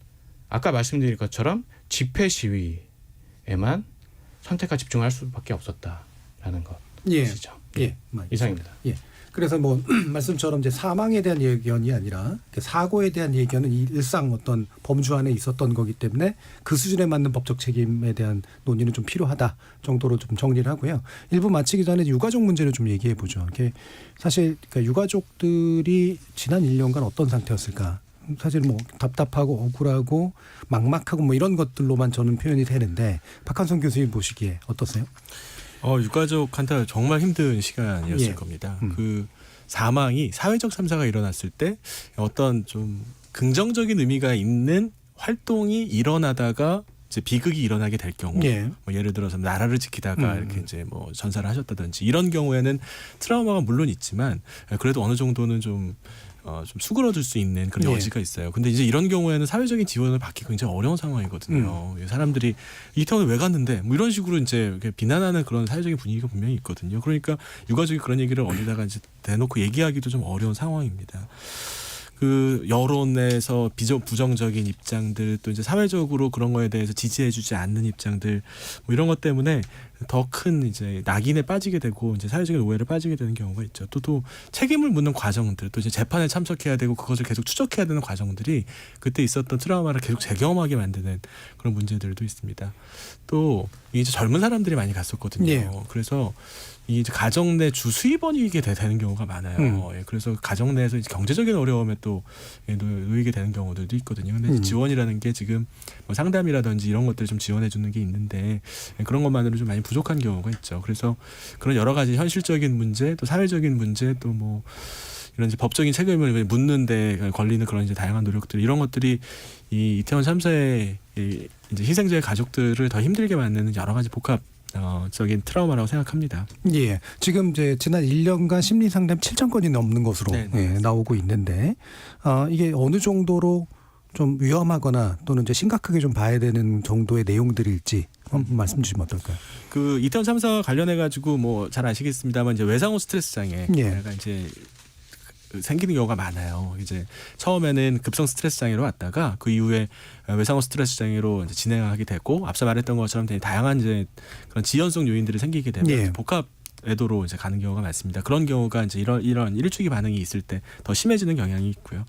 아까 말씀드린 것처럼 집회 시위에만 선택과 집중할 수밖에 없었다라는 것이죠. 예. 이상입니다. 예. 그래서 뭐 말씀처럼 이제 사망에 대한 예견이 아니라 사고에 대한 예견은 이 일상 어떤 범주 안에 있었던 거기 때문에 그 수준에 맞는 법적 책임에 대한 논의는 좀 필요하다 정도로 좀 정리를 하고요. 일부 마치기 전에 유가족 문제를 좀 얘기해 보죠. 이게 사실 그러니까 유가족들이 지난 1년간 어떤 상태였을까? 사실 뭐 답답하고 억울하고 막막하고 뭐 이런 것들로만 저는 표현이 되는데 박한선 교수님 보시기에 어떠세요? 유가족한테 정말 힘든 시간이었을 예. 겁니다. 그 사망이 사회적 참사가 일어났을 때 어떤 좀 긍정적인 의미가 있는 활동이 일어나다가 이제 비극이 일어나게 될 경우, 예. 뭐 예를 들어서 나라를 지키다가 이렇게 이제 뭐 전사를 하셨다든지 이런 경우에는 트라우마가 물론 있지만 그래도 어느 정도는 좀 수그러들 수 있는 그런 여지가 있어요. 근데 이제 이런 경우에는 사회적인 지원을 받기 굉장히 어려운 상황이거든요. 사람들이 이태원에 왜 갔는데 뭐 이런 식으로 이제 비난하는 그런 사회적인 분위기가 분명히 있거든요. 그러니까 유가족이 그런 얘기를 어디다가 이제 대놓고 얘기하기도 좀 어려운 상황입니다. 그 여론에서 부정적인 입장들 또 이제 사회적으로 그런 거에 대해서 지지해주지 않는 입장들 뭐 이런 것 때문에 더 큰 이제 낙인에 빠지게 되고 이제 사회적인 오해를 빠지게 되는 경우가 있죠. 또 책임을 묻는 과정들 또 이제 재판에 참석해야 되고 그것을 계속 추적해야 되는 과정들이 그때 있었던 트라우마를 계속 재경험하게 만드는 그런 문제들도 있습니다. 또 이제 젊은 사람들이 많이 갔었거든요. 예. 그래서 이 가정 내 주 수입원이게 되는 경우가 많아요. 예, 그래서 가정 내에서 이제 경제적인 어려움에 또 놓이게 되는 경우들도 있거든요. 근데 지원이라는 게 지금 뭐 상담이라든지 이런 것들을 좀 지원해 주는 게 있는데 그런 것만으로 좀 많이 부족한 경우가 있죠. 그래서 그런 여러 가지 현실적인 문제, 또 사회적인 문제, 또 뭐 이런 이제 법적인 책임을 묻는데 걸리는 그런 이제 다양한 노력들 이런 것들이 이 이태원 참사의 이제 희생자의 가족들을 더 힘들게 만드는 여러 가지 복합적인 트라우마라고 생각합니다. 예, 지금 이제 지난 1년간 심리 상담 7천 건이 넘는 것으로 나오고 있는데 이게 어느 정도로 좀 위험하거나 또는 이제 심각하게 좀 봐야 되는 정도의 내용들일지 한번 말씀 주시면 어떨까요? 그 이태원 참사와 관련해 가지고 뭐 잘 아시겠습니다만 이제 외상후 스트레스 장애 가 이제 생기는 경우가 많아요. 이제 처음에는 급성 스트레스 장애로 왔다가 그 이후에 외상후 스트레스 장애로 이제 진행하게 되고 앞서 말했던 것처럼 되게 다양한 이제 그런 지연성 요인들이 생기게 되면 복합 애도로 이제 가는 경우가 많습니다. 그런 경우가 이제 이런 일주기 반응이 있을 때 더 심해지는 경향이 있고요.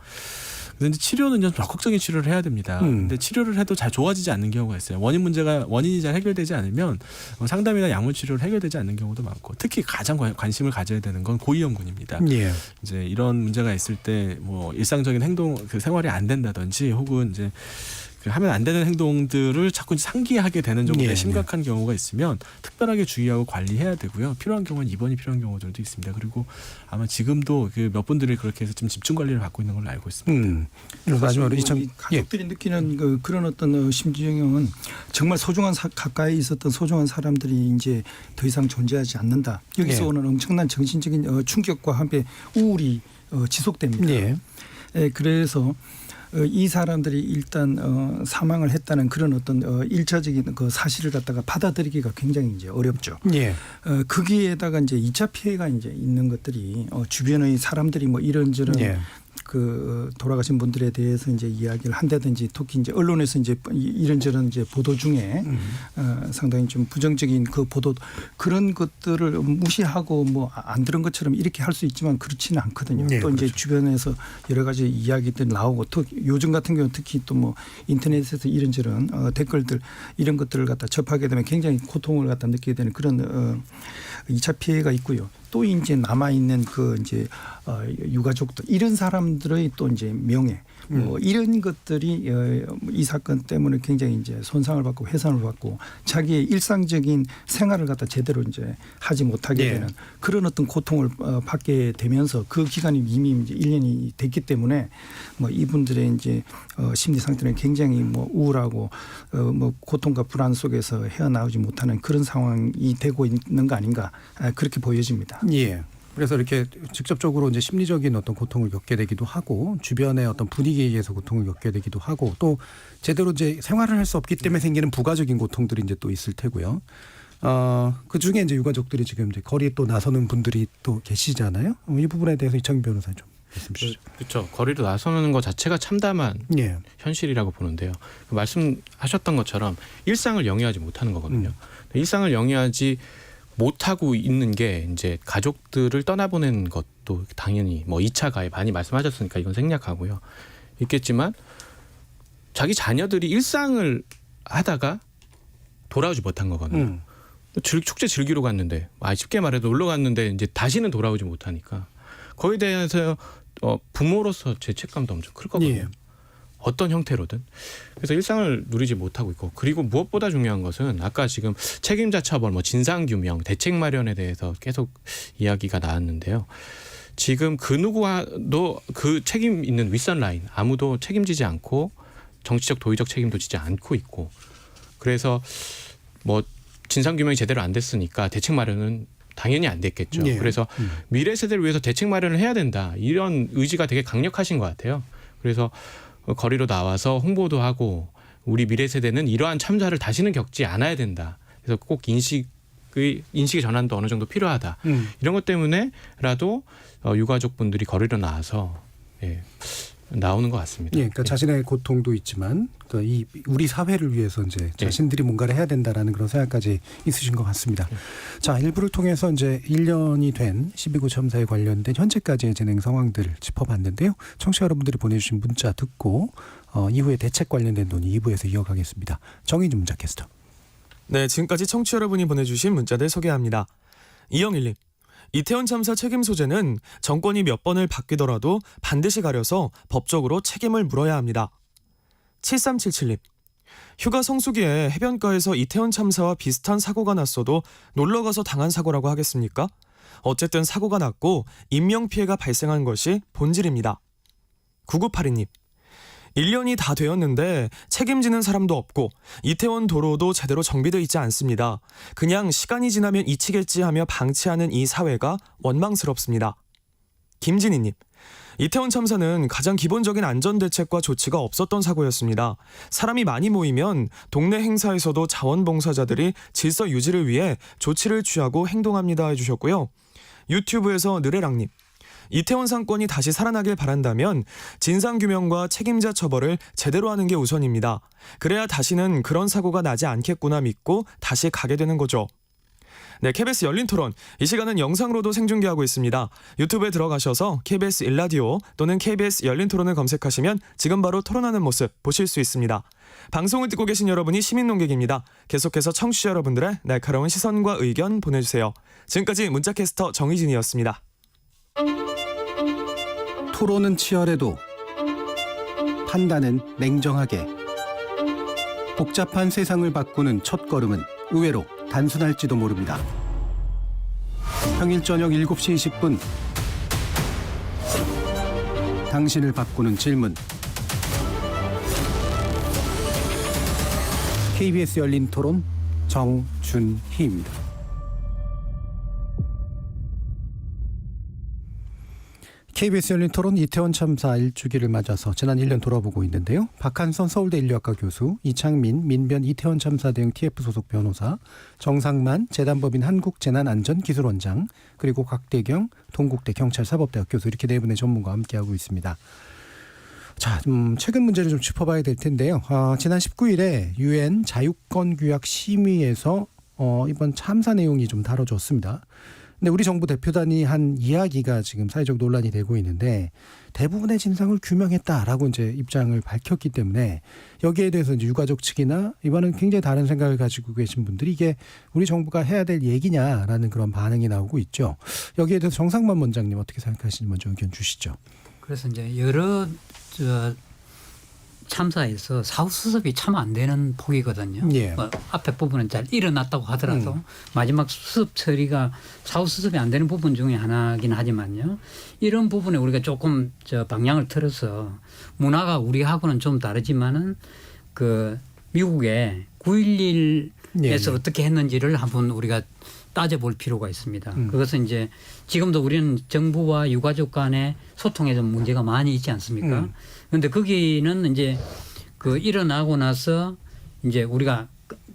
근데 치료는 좀 적극적인 치료를 해야 됩니다. 근데 치료를 해도 잘 좋아지지 않는 경우가 있어요. 원인이 잘 해결되지 않으면 상담이나 약물 치료를 해결되지 않는 경우도 많고 특히 가장 관심을 가져야 되는 건 고위험군입니다. 예. 이제 이런 문제가 있을 때 뭐 일상적인 행동, 그 생활이 안 된다든지 혹은 이제 하면 안 되는 행동들을 자꾸 상기하게 되는 정도의 예, 심각한 경우가 있으면 특별하게 주의하고 관리해야 되고요. 필요한 경우는 입원이 필요한 경우들도 있습니다. 그리고 아마 지금도 그 몇 분들이 그렇게 해서 좀 집중 관리를 받고 있는 걸로 알고 있습니다. 마지막으로 이 가족들이 느끼는 그런 어떤 심정은 정말 소중한 가까이 있었던 소중한 사람들이 이제 더 이상 존재하지 않는다. 여기서 예. 오는 엄청난 정신적인 충격과 함께 우울이 지속됩니다. 예. 그래서 이 사람들이 일단 사망을 했다는 그런 어떤 일차적인 그 사실을 갖다가 받아들이기가 굉장히 이제 어렵죠. 예. 거기에다가 이제 2차 피해가 이제 있는 것들이 주변의 사람들이 뭐 이런저런 예. 그 돌아가신 분들에 대해서 이제 이야기를 한다든지 특히 이제 언론에서 이제 이런저런 이제 보도 중에 상당히 좀 부정적인 그 보도 그런 것들을 무시하고 뭐 안 들은 것처럼 이렇게 할 수 있지만 그렇지는 않거든요. 네, 또 이제 그렇죠. 주변에서 여러 가지 이야기들 나오고 요즘 같은 경우는 특히 또 뭐 인터넷에서 이런저런 댓글들 이런 것들을 갖다 접하게 되면 굉장히 고통을 갖다 느끼게 되는 그런 2차 피해가 있고요. 또 이제 남아 있는 그 이제 유가족들 이런 사람들의 또 이제 명예 뭐 이런 것들이 이 사건 때문에 굉장히 이제 손상을 받고 회상을 받고 자기의 일상적인 생활을 갖다 제대로 이제 하지 못하게 예. 되는 그런 어떤 고통을 받게 되면서 그 기간이 이미 이제 1년이 됐기 때문에 뭐 이분들의 이제 심리 상태는 굉장히 뭐 우울하고 뭐 고통과 불안 속에서 헤어나오지 못하는 그런 상황이 되고 있는 거 아닌가 그렇게 보여집니다. 예. 그래서 이렇게 직접적으로 이제 심리적인 어떤 고통을 겪게 되기도 하고 주변의 어떤 분위기에 의해서 고통을 겪게 되기도 하고 또 제대로 이제 생활을 할 수 없기 때문에 생기는 부가적인 고통들이 이제 또 있을 테고요. 그 중에 이제 유가족들이 지금 이제 거리에 또 나서는 분들이 또 계시잖아요. 이 부분에 대해서 이창민 변호사 좀 말씀 주시죠. 그렇죠. 거리로 나서는 것 자체가 참담한 예. 현실이라고 보는데요. 말씀하셨던 것처럼 일상을 영위하지 못하는 거거든요. 일상을 영위하지 못하고 있는 게 이제 가족들을 떠나보낸 것도 당연히 뭐 2차 가해 많이 말씀하셨으니까 이건 생략하고요. 있겠지만 자기 자녀들이 일상을 하다가 돌아오지 못한 거거든요. 축제 즐기러 갔는데 쉽게 말해도 놀러 갔는데 이제 다시는 돌아오지 못하니까 거기에 대해서 부모로서 죄책감도 엄청 클 거거든요. 예. 어떤 형태로든. 그래서 일상을 누리지 못하고 있고 그리고 무엇보다 중요한 것은 아까 지금 책임자 처벌, 뭐 진상규명, 대책 마련에 대해서 계속 이야기가 나왔는데요. 지금 그 누구와도 그 책임 있는 윗선 라인 아무도 책임지지 않고 정치적 도의적 책임도 지지 않고 있고 그래서 뭐 진상규명이 제대로 안 됐으니까 대책 마련은 당연히 안 됐겠죠. 예. 그래서 미래 세대를 위해서 대책 마련을 해야 된다. 이런 의지가 되게 강력하신 것 같아요. 그래서 거리로 나와서 홍보도 하고 우리 미래 세대는 이러한 참사를 다시는 겪지 않아야 된다. 그래서 꼭 인식의 전환도 어느 정도 필요하다. 이런 것 때문에라도 유가족분들이 거리로 나와서 나오는 것 같습니다. 예, 그러니까 자신의 고통도 있지만 이 우리 사회를 위해서 이제 자신들이 뭔가를 해야 된다라는 그런 생각까지 있으신 것 같습니다. 자, 일부를 통해서 이제 1년이 된 12구 참사에 관련된 현재까지의 진행 상황들을 짚어봤는데요. 청취자 여러분들이 보내주신 문자 듣고 이후에 대책 관련된 논의 2부에서 이어가겠습니다. 정의진 문자 캐스터. 네, 지금까지 청취자 여러분이 보내주신 문자들 소개합니다. 이영일님. 이태원 참사 책임 소재는 정권이 몇 번을 바뀌더라도 반드시 가려서 법적으로 책임을 물어야 합니다. 7377님. 휴가 성수기에 해변가에서 이태원 참사와 비슷한 사고가 났어도 놀러가서 당한 사고라고 하겠습니까? 어쨌든 사고가 났고 인명피해가 발생한 것이 본질입니다. 9982님. 1년이 다 되었는데 책임지는 사람도 없고 이태원 도로도 제대로 정비되어 있지 않습니다. 그냥 시간이 지나면 잊히겠지 하며 방치하는 이 사회가 원망스럽습니다. 김진희님. 이태원 참사는 가장 기본적인 안전대책과 조치가 없었던 사고였습니다. 사람이 많이 모이면 동네 행사에서도 자원봉사자들이 질서 유지를 위해 조치를 취하고 행동합니다 해주셨고요. 유튜브에서 느레랑님. 이태원 사건이 다시 살아나길 바란다면 진상규명과 책임자 처벌을 제대로 하는 게 우선입니다. 그래야 다시는 그런 사고가 나지 않겠구나 믿고 다시 가게 되는 거죠. 네, KBS 열린 토론. 이 시간은 영상으로도 생중계하고 있습니다. 유튜브에 들어가셔서 KBS 일라디오 또는 KBS 열린 토론을 검색하시면 지금 바로 토론하는 모습 보실 수 있습니다. 방송을 듣고 계신 여러분이 시민 논객입니다. 계속해서 청취자 여러분들의 날카로운 시선과 의견 보내주세요. 지금까지 문자캐스터 정희진이었습니다. 토론은 치열해도 판단은 냉정하게 복잡한 세상을 바꾸는 첫걸음은 의외로 단순할지도 모릅니다. 평일 저녁 7시 20분 당신을 바꾸는 질문. KBS 열린 토론 정준희입니다. KBS 열린 토론 이태원 참사 1주기를 맞아서 지난 1년 돌아보고 있는데요. 박한선 서울대 인류학과 교수, 이창민 민변 이태원 참사 대응 TF 소속 변호사, 정상만 재단법인 한국재난안전기술원장, 그리고 곽대경 동국대 경찰사법대학 교수, 이렇게 네 분의 전문가와 함께하고 있습니다. 자, 최근 문제를 좀 짚어봐야 될 텐데요. 지난 19일에 UN 자유권규약 심의에서 이번 참사 내용이 좀 다뤄졌습니다. 근데 우리 정부 대표단이 한 이야기가 지금 사회적 논란이 되고 있는데, 대부분의 진상을 규명했다라고 이제 입장을 밝혔기 때문에 여기에 대해서 이제 유가족 측이나 이번은 굉장히 다른 생각을 가지고 계신 분들이 이게 우리 정부가 해야 될 얘기냐라는 그런 반응이 나오고 있죠. 여기에 대해서 정상만 원장님 어떻게 생각하시는지 먼저 의견 주시죠. 그래서 이제 여러 참사에서 사후 수습이 참 안 되는 폭이거든요. 예. 앞에 부분은 잘 일어났다고 하더라도 마지막 수습 처리가 사후 수습이 안 되는 부분 중에 하나긴 하지만요. 이런 부분에 우리가 조금 방향을 틀어서, 문화가 우리하고는 좀 다르지만은 그 미국의 9.11에서 어떻게 했는지를 한번 우리가 따져볼 필요가 있습니다. 그것은 이제 지금도 우리는 정부와 유가족 간의 소통에 좀 문제가 많이 있지 않습니까? 그런데 거기는 이제 그 일어나고 나서 이제 우리가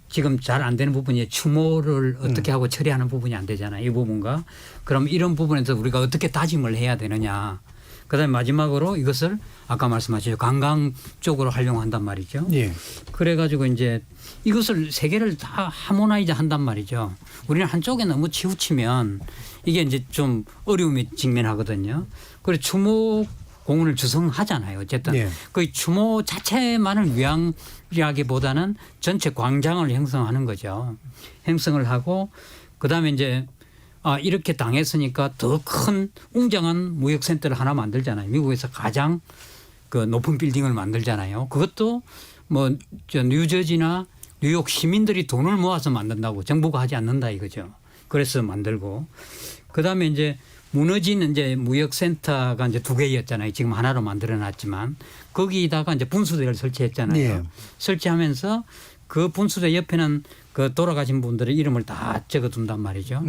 지금 잘 안 되는 부분이 추모를 어떻게 하고 처리하는 부분이 안 되잖아요. 이 부분과. 그럼 이런 부분에서 우리가 어떻게 다짐을 해야 되느냐. 그다음에 마지막으로 이것을 아까 말씀하셨죠. 관광 쪽으로 활용한단 말이죠. 예. 그래가지고 이제 이것을 세 개를 다 하모나이즈 한단 말이죠. 우리는 한쪽에 너무 치우치면 이게 이제 좀 어려움에 직면하거든요. 그래서 추모 공원을 주성하잖아요. 어쨌든 예. 그 추모 자체만을 위한이라기보다는 전체 광장을 형성하는 거죠. 형성을 하고 그다음에 이제 이렇게 당했으니까 더 큰 웅장한 무역센터를 하나 만들잖아요. 미국에서 가장 그 높은 빌딩을 만들잖아요. 그것도 뭐 뉴저지나 뉴욕 시민들이 돈을 모아서 만든다고, 정부가 하지 않는다 이거죠. 그래서 만들고 그다음에 이제 무너진 이제 무역센터가 이제 2개였잖아요. 지금 하나로 만들어놨지만 거기다가 이제 분수대를 설치했잖아요. 예. 설치하면서 그 분수대 옆에는 그 돌아가신 분들의 이름을 다 적어둔단 말이죠.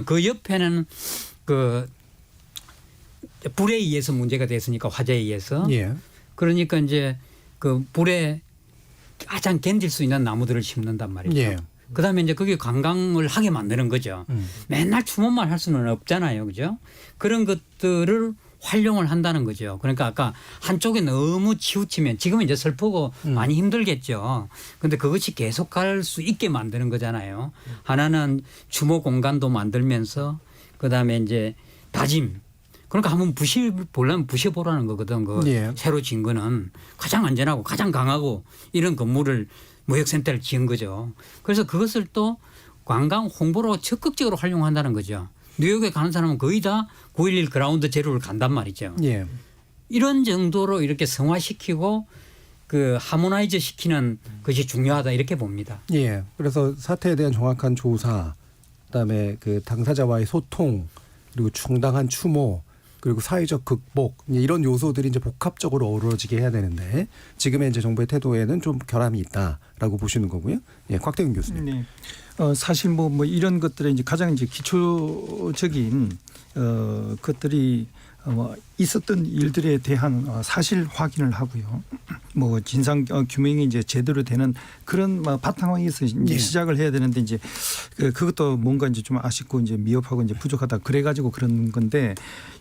그 옆에는 그 불에 의해서 문제가 됐으니까, 화재에 의해서. 예. 그러니까 이제 그 불에 가장 견딜 수 있는 나무들을 심는단 말이죠. 예. 그다음에 이제 거기 관광을 하게 만드는 거죠. 맨날 추모만 할 수는 없잖아요. 그죠? 그런 것들을 활용을 한다는 거죠. 그러니까 아까 한쪽에 너무 치우치면 지금은 이제 슬프고 많이 힘들겠죠. 그런데 그것이 계속 갈 수 있게 만드는 거잖아요. 하나는 추모 공간도 만들면서 그다음에 이제 다짐. 그러니까 한번 부셔보라는 거거든. 그 예. 새로 지은 거는 가장 안전하고 가장 강하고 이런 건물을 무역센터를 지은 거죠. 그래서 그것을 또 관광 홍보로 적극적으로 활용한다는 거죠. 뉴욕에 가는 사람은 거의 다 9.11 그라운드 제로를 간단 말이죠. 예. 이런 정도로 이렇게 성화시키고 그 하모나이즈 시키는 것이 중요하다 이렇게 봅니다. 예. 그래서 사태에 대한 정확한 조사, 그다음에 그 당사자와의 소통, 그리고 충당한 추모, 그리고 사회적 극복, 이런 요소들이 이제 복합적으로 어우러지게 해야 되는데 지금의 이제 정부의 태도에는 좀 결함이 있다라고 보시는 거고요. 예, 곽대균 교수님. 네. 사실 뭐 이런 것들의 이제 가장 이제 기초적인 것들이 있었던 일들에 대한 사실 확인을 하고요. 뭐 진상 규명이 이제 제대로 되는 그런 바탕에서 이제 예. 시작을 해야 되는데 이제 그것도 뭔가 이제 좀 아쉽고 이제 미흡하고 이제 부족하다 그래가지고 그런 건데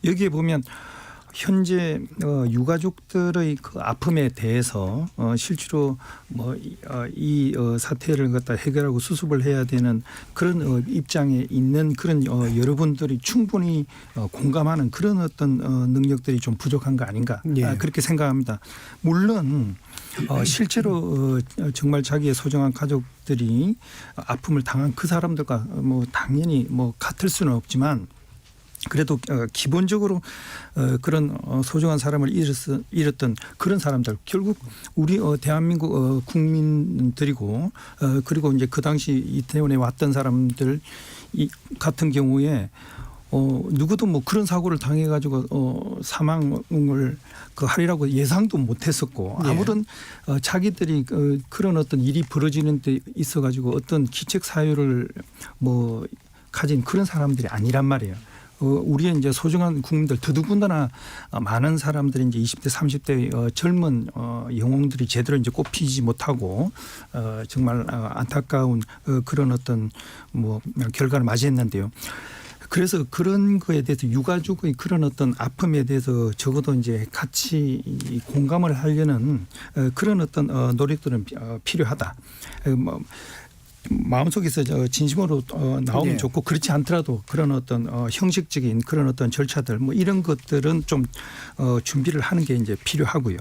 여기에 보면 현재 유가족들의 그 아픔에 대해서 실제로 뭐 이 사태를 갖다 해결하고 수습을 해야 되는 그런 입장에 있는 그런 여러분들이 충분히 공감하는 그런 어떤 능력들이 좀 부족한 거 아닌가 예. 그렇게 생각합니다. 물론 실제로 정말 자기의 소중한 가족들이 아픔을 당한 그 사람들과 뭐 당연히 뭐 같을 수는 없지만 그래도 기본적으로 그런 소중한 사람을 잃었던 그런 사람들 결국 우리 대한민국 국민들이고 그리고 이제 그 당시 이태원에 왔던 사람들 같은 경우에 누구도 뭐 그런 사고를 당해 가지고 사망을 하리라고 예상도 못했었고 아무런 자기들이 그런 어떤 일이 벌어지는 데 있어 가지고 어떤 기책 사유를 뭐 가진 그런 사람들이 아니란 말이에요. 우리의 이제 소중한 국민들 더더군다나 많은 사람들이 이제 20대 30대 젊은 영웅들이 제대로 이제 꼽히지 못하고 정말 안타까운 그런 어떤 뭐 결과를 맞이했는데요. 그래서 그런 거에 대해서 유가족의 그런 어떤 아픔에 대해서 적어도 이제 같이 공감을 하려는 그런 어떤 노력들은 필요하다. 뭐 마음속에서 진심으로 나오면 좋고 그렇지 않더라도 그런 어떤 형식적인 그런 어떤 절차들 뭐 이런 것들은 좀 준비를 하는 게 이제 필요하고요.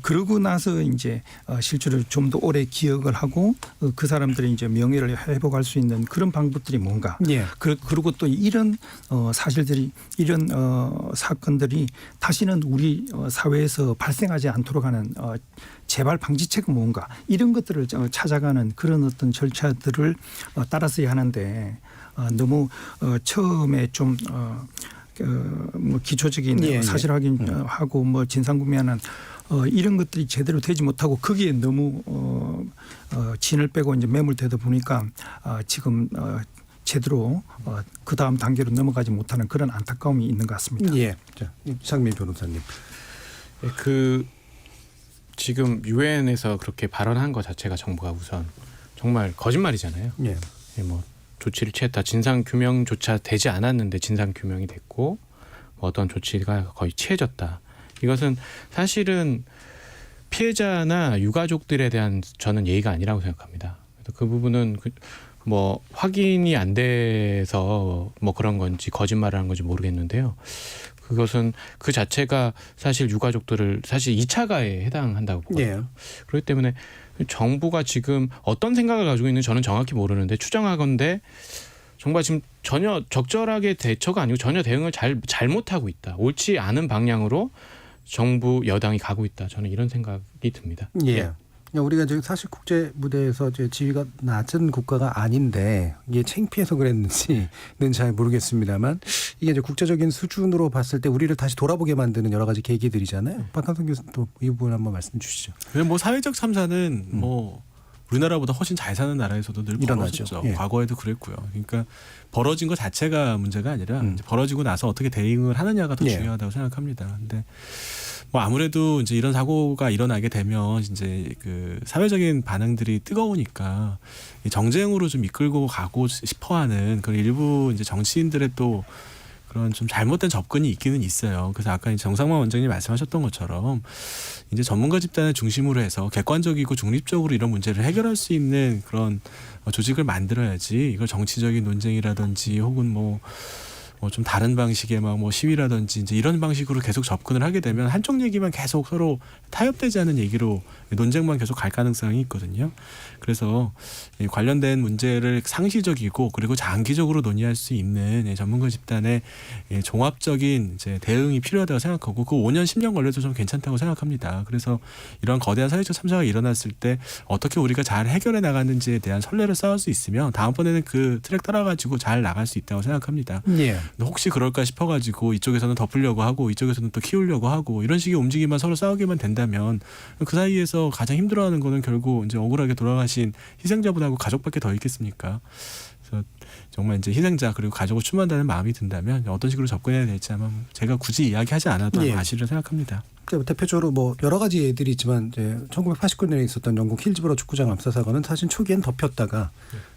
그러고 나서 이제 실제로 좀 더 오래 기억을 하고 그 사람들이 이제 명예를 회복할 수 있는 그런 방법들이 뭔가. 그리고 또 이런 사실들이 이런 사건들이 다시는 우리 사회에서 발생하지 않도록 하는 재발 방지책은 뭔가 이런 것들을 찾아가는 그런 어떤 절차들을 따랐어야 하는데 너무 처음에 좀 뭐 기초적인 사실 확인하고 뭐 진상규명하는 이런 것들이 제대로 되지 못하고 거기에 너무 진을 빼고 이제 매몰되다 보니까 지금 제대로 그 다음 단계로 넘어가지 못하는 그런 안타까움이 있는 것 같습니다. 자, 이상민 변호사님. 지금 유엔에서 그렇게 발언한 것 자체가 정부가 우선 정말 거짓말이잖아요. 뭐 조치를 취했다. 진상 규명조차 되지 않았는데 진상 규명이 됐고 어떤 조치가 거의 취해졌다. 이것은 사실은 피해자나 유가족들에 대한 저는 예의가 아니라고 생각합니다. 그래서 그 부분은 뭐 확인이 안 돼서 뭐 그런 건지 거짓말을 한 건지 모르겠는데요. 그것은 그 자체가 사실 유가족들을 사실 2차 가해에 해당한다고 보거든요. 그렇기 때문에 정부가 지금 어떤 생각을 가지고 있는지 저는 정확히 모르는데 추정하건대 정말 지금 전혀 적절하게 대처가 아니고 전혀 대응을 잘못하고 있다. 옳지 않은 방향으로 정부 여당이 가고 있다. 저는 이런 생각이 듭니다. 우리가 지금 사실 국제 무대에서 지위가 낮은 국가가 아닌데 이게 창피해서 그랬는지는 잘 모르겠습니다만 이게 이제 국제적인 수준으로 봤을 때 우리를 다시 돌아보게 만드는 여러 가지 계기들이잖아요. 박한선 교수도 이 부분 한번 말씀 주시죠. 뭐 사회적 참사는 뭐 우리나라보다 훨씬 잘 사는 나라에서도 늘 벌어졌죠. 과거에도 그랬고요. 그러니까 벌어진 것 자체가 문제가 아니라 이제 벌어지고 나서 어떻게 대응을 하느냐가 더 중요하다고 생각합니다. 근데 뭐 아무래도 이제 이런 사고가 일어나게 되면 이제 그 사회적인 반응들이 뜨거우니까 정쟁으로 좀 이끌고 가고 싶어하는 그런 일부 이제 정치인들의 또 그런 좀 잘못된 접근이 있기는 있어요. 그래서 아까 정상만 원장님 말씀하셨던 것처럼 이제 전문가 집단을 중심으로 해서 객관적이고 중립적으로 이런 문제를 해결할 수 있는 그런 조직을 만들어야지 이걸 정치적인 논쟁이라든지 혹은 뭐 좀 다른 방식의 막 뭐 시위라든지 이제 이런 방식으로 계속 접근을 하게 되면 한쪽 얘기만 계속 서로 타협되지 않은 얘기로 논쟁만 계속 갈 가능성이 있거든요. 그래서 관련된 문제를 상시적이고 그리고 장기적으로 논의할 수 있는 전문가 집단의 종합적인 이제 대응이 필요하다고 생각하고 그 5년 10년 걸려도 좀 괜찮다고 생각합니다. 그래서 이런 거대한 사회적 참사가 일어났을 때 어떻게 우리가 잘 해결해 나갔는지에 대한 선례를 쌓을 수 있으면 다음번에는 그 트랙 따라가지고 잘 나갈 수 있다고 생각합니다. 혹시 그럴까 싶어가지고 이쪽에서는 덮으려고 하고 이쪽에서는 또 키우려고 하고 이런 식의 움직임만 서로 싸우게만 된다면 그 사이에서 가장 힘들어하는 거는 결국 이제 억울하게 돌아가신 희생자분하고 가족밖에 더 있겠습니까? 그래서 정말 이제 희생자 그리고 가족을 추모한다는 마음이 든다면 어떤 식으로 접근해야 될지 아마 제가 굳이 이야기하지 않아도 아시리라 생각합니다. 대표적으로 뭐 여러 가지 예들이 있지만 이제 1989년에 있었던 영국 힐즈버러 축구장 압사 사건은 사실 초기엔 덮였다가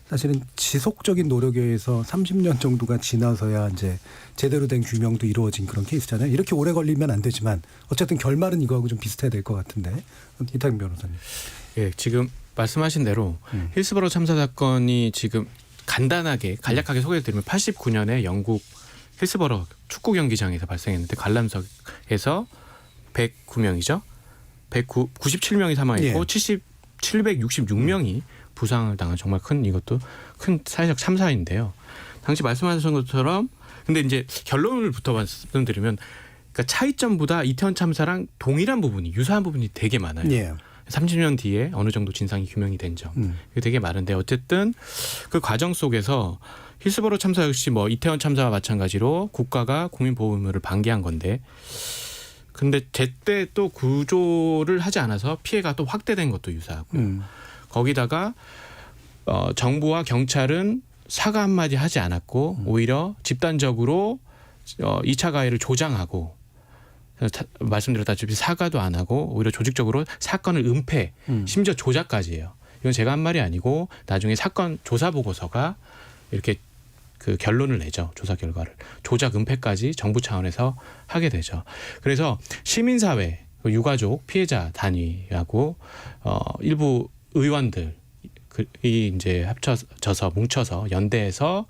사실은 지속적인 노력에 의해서 30년 정도가 지나서야 이제 제대로 된 규명도 이루어진 그런 케이스잖아요. 이렇게 오래 걸리면 안 되지만 어쨌든 결말은 이거하고 좀 비슷해야 될 것 같은데 이탁용 변호사님. 지금 말씀하신 대로 힐스버러 참사 사건이 지금 간단하게 간략하게 소개해드리면 89년에 영국 힐스버러 축구 경기장에서 발생했는데 관람석에서 109명이죠. 97명이 사망했고 766명이 부상을 당한 정말 큰 이것도 큰 사회적 참사인데요. 당시 말씀하신 것처럼 근데 이제 결론을부터 말씀드리면 그러니까 차이점보다 이태원 참사랑 동일한 부분이 유사한 부분이 되게 많아요. 예. 30년 뒤에 어느 정도 진상이 규명이 된 점. 이게 되게 많은데 어쨌든 그 과정 속에서 힐스버러 참사 역시 뭐 이태원 참사와 마찬가지로 국가가 국민보호의무를 방기한 건데 근데 제때 또 구조를 하지 않아서 피해가 또 확대된 것도 유사하고요. 거기다가 정부와 경찰은 사과 한마디 하지 않았고 오히려 집단적으로 2차 가해를 조장하고 말씀드렸다시피 사과도 안 하고 오히려 조직적으로 사건을 은폐 심지어 조작까지 해요. 이건 제가 한 말이 아니고 나중에 사건 조사 보고서가 이렇게 그 결론을 내죠. 조사 결과를. 조작 은폐까지 정부 차원에서 하게 되죠. 그래서 시민사회, 유가족, 피해자 단위하고 일부 의원들이 이제 합쳐져서 뭉쳐서 연대해서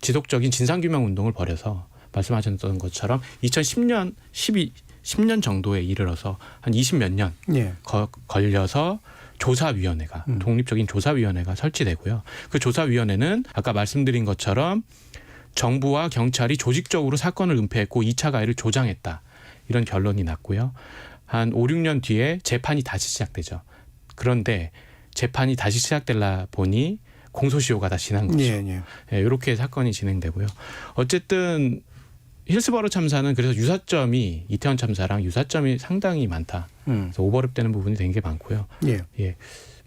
지속적인 진상규명 운동을 벌여서 말씀하셨던 것처럼 2010년 10년 정도에 이르러서 한 20몇 년 걸려서 조사위원회가 독립적인 조사위원회가 설치되고요. 그 조사위원회는 아까 말씀드린 것처럼 정부와 경찰이 조직적으로 사건을 은폐했고 2차 가해를 조장했다. 이런 결론이 났고요. 한 5, 6년 뒤에 재판이 다시 시작되죠. 그런데 재판이 다시 시작되려 보니 공소시효가 다 지난 거죠. 이렇게 사건이 진행되고요. 어쨌든 힐스버러 참사는 그래서 유사점이 이태원 참사랑 유사점이 상당히 많다. 그래서 오버랩되는 부분이 되게 많고요. 예.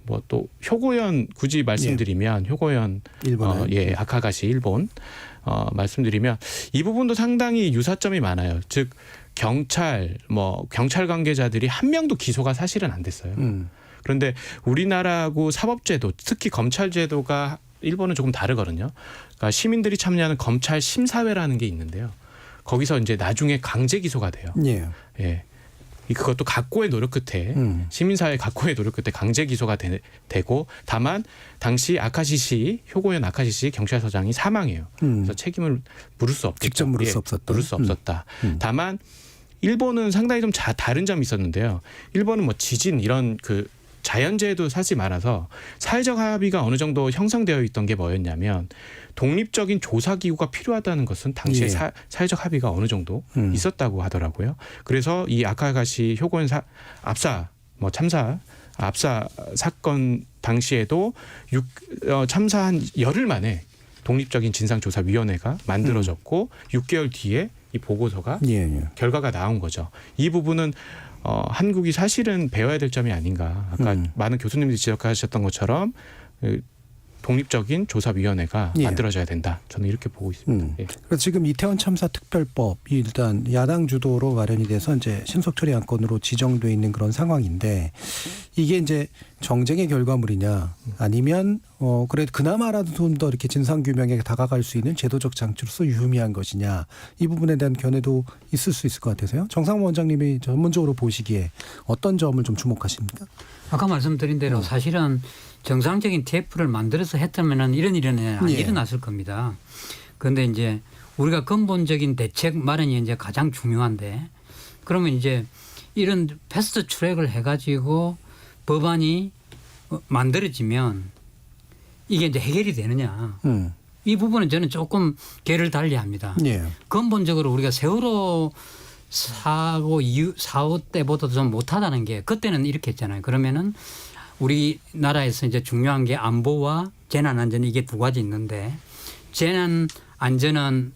뭐 또 효고현 굳이 말씀드리면 효고현 아카가시 일본 말씀드리면 이 부분도 상당히 유사점이 많아요. 즉 경찰 관계자들이 한 명도 기소가 사실은 안 됐어요. 그런데 우리나라하고 사법제도 특히 검찰제도가 일본은 조금 다르거든요. 그러니까 시민들이 참여하는 검찰 심사회라는 게 있는데요. 거기서 이제 나중에 강제 기소가 돼요. 예. 그것도 각고의 노력 끝에 시민사회 각고의 노력 끝에 강제 기소가 되고 다만 당시 효고현 아카시시 경찰서장이 사망해요. 그래서 책임을 물을 수 없겠죠. 직접 물을 수 없었다. 물을 수 없었다. 다만 일본은 상당히 좀 다른 점이 있었는데요. 일본은 뭐 지진 이런 그 자연재해도 사실 많아서 사회적 합의가 어느 정도 형성되어 있던 게 뭐였냐면 독립적인 조사기구가 필요하다는 것은 당시에 사회적 합의가 어느 정도 있었다고 하더라고요. 그래서 이 아카가시 효고현 참사 사건 당시에도 참사 한 열흘 만에 독립적인 진상조사위원회가 만들어졌고 6개월 뒤에 이 보고서가 결과가 나온 거죠. 이 부분은 한국이 사실은 배워야 될 점이 아닌가. 아까 많은 교수님들이 지적하셨던 것처럼 독립적인 조사위원회가 만들어져야 된다. 저는 이렇게 보고 있습니다. 그래서 지금 이태원 참사 특별법이 일단 야당 주도로 마련이 돼서 이제 신속처리 안건으로 지정돼 있는 그런 상황인데 이게 이제 정쟁의 결과물이냐 아니면 그래도 그나마라도 좀 더 이렇게 진상규명에 다가갈 수 있는 제도적 장치로서 유의미한 것이냐 이 부분에 대한 견해도 있을 수 있을 것 같아서요. 정상무 원장님이 전문적으로 보시기에 어떤 점을 좀 주목하십니까? 아까 말씀드린 대로 사실은 정상적인 TF를 만들어서 했다면 이런 일은 안 일어났을 겁니다. 그런데 이제 우리가 근본적인 대책 마련이 이제 가장 중요한데 그러면 이제 이런 패스트 트랙을 해가지고 법안이 만들어지면 이게 이제 해결이 되느냐. 이 부분은 저는 조금 개를 달리합니다. 근본적으로 우리가 세월호 사고 때보다도 좀 못하다는 게 그때는 이렇게 했잖아요. 그러면은 우리나라에서 이제 중요한 게 안보와 재난 안전 이게 두 가지 있는데 재난 안전은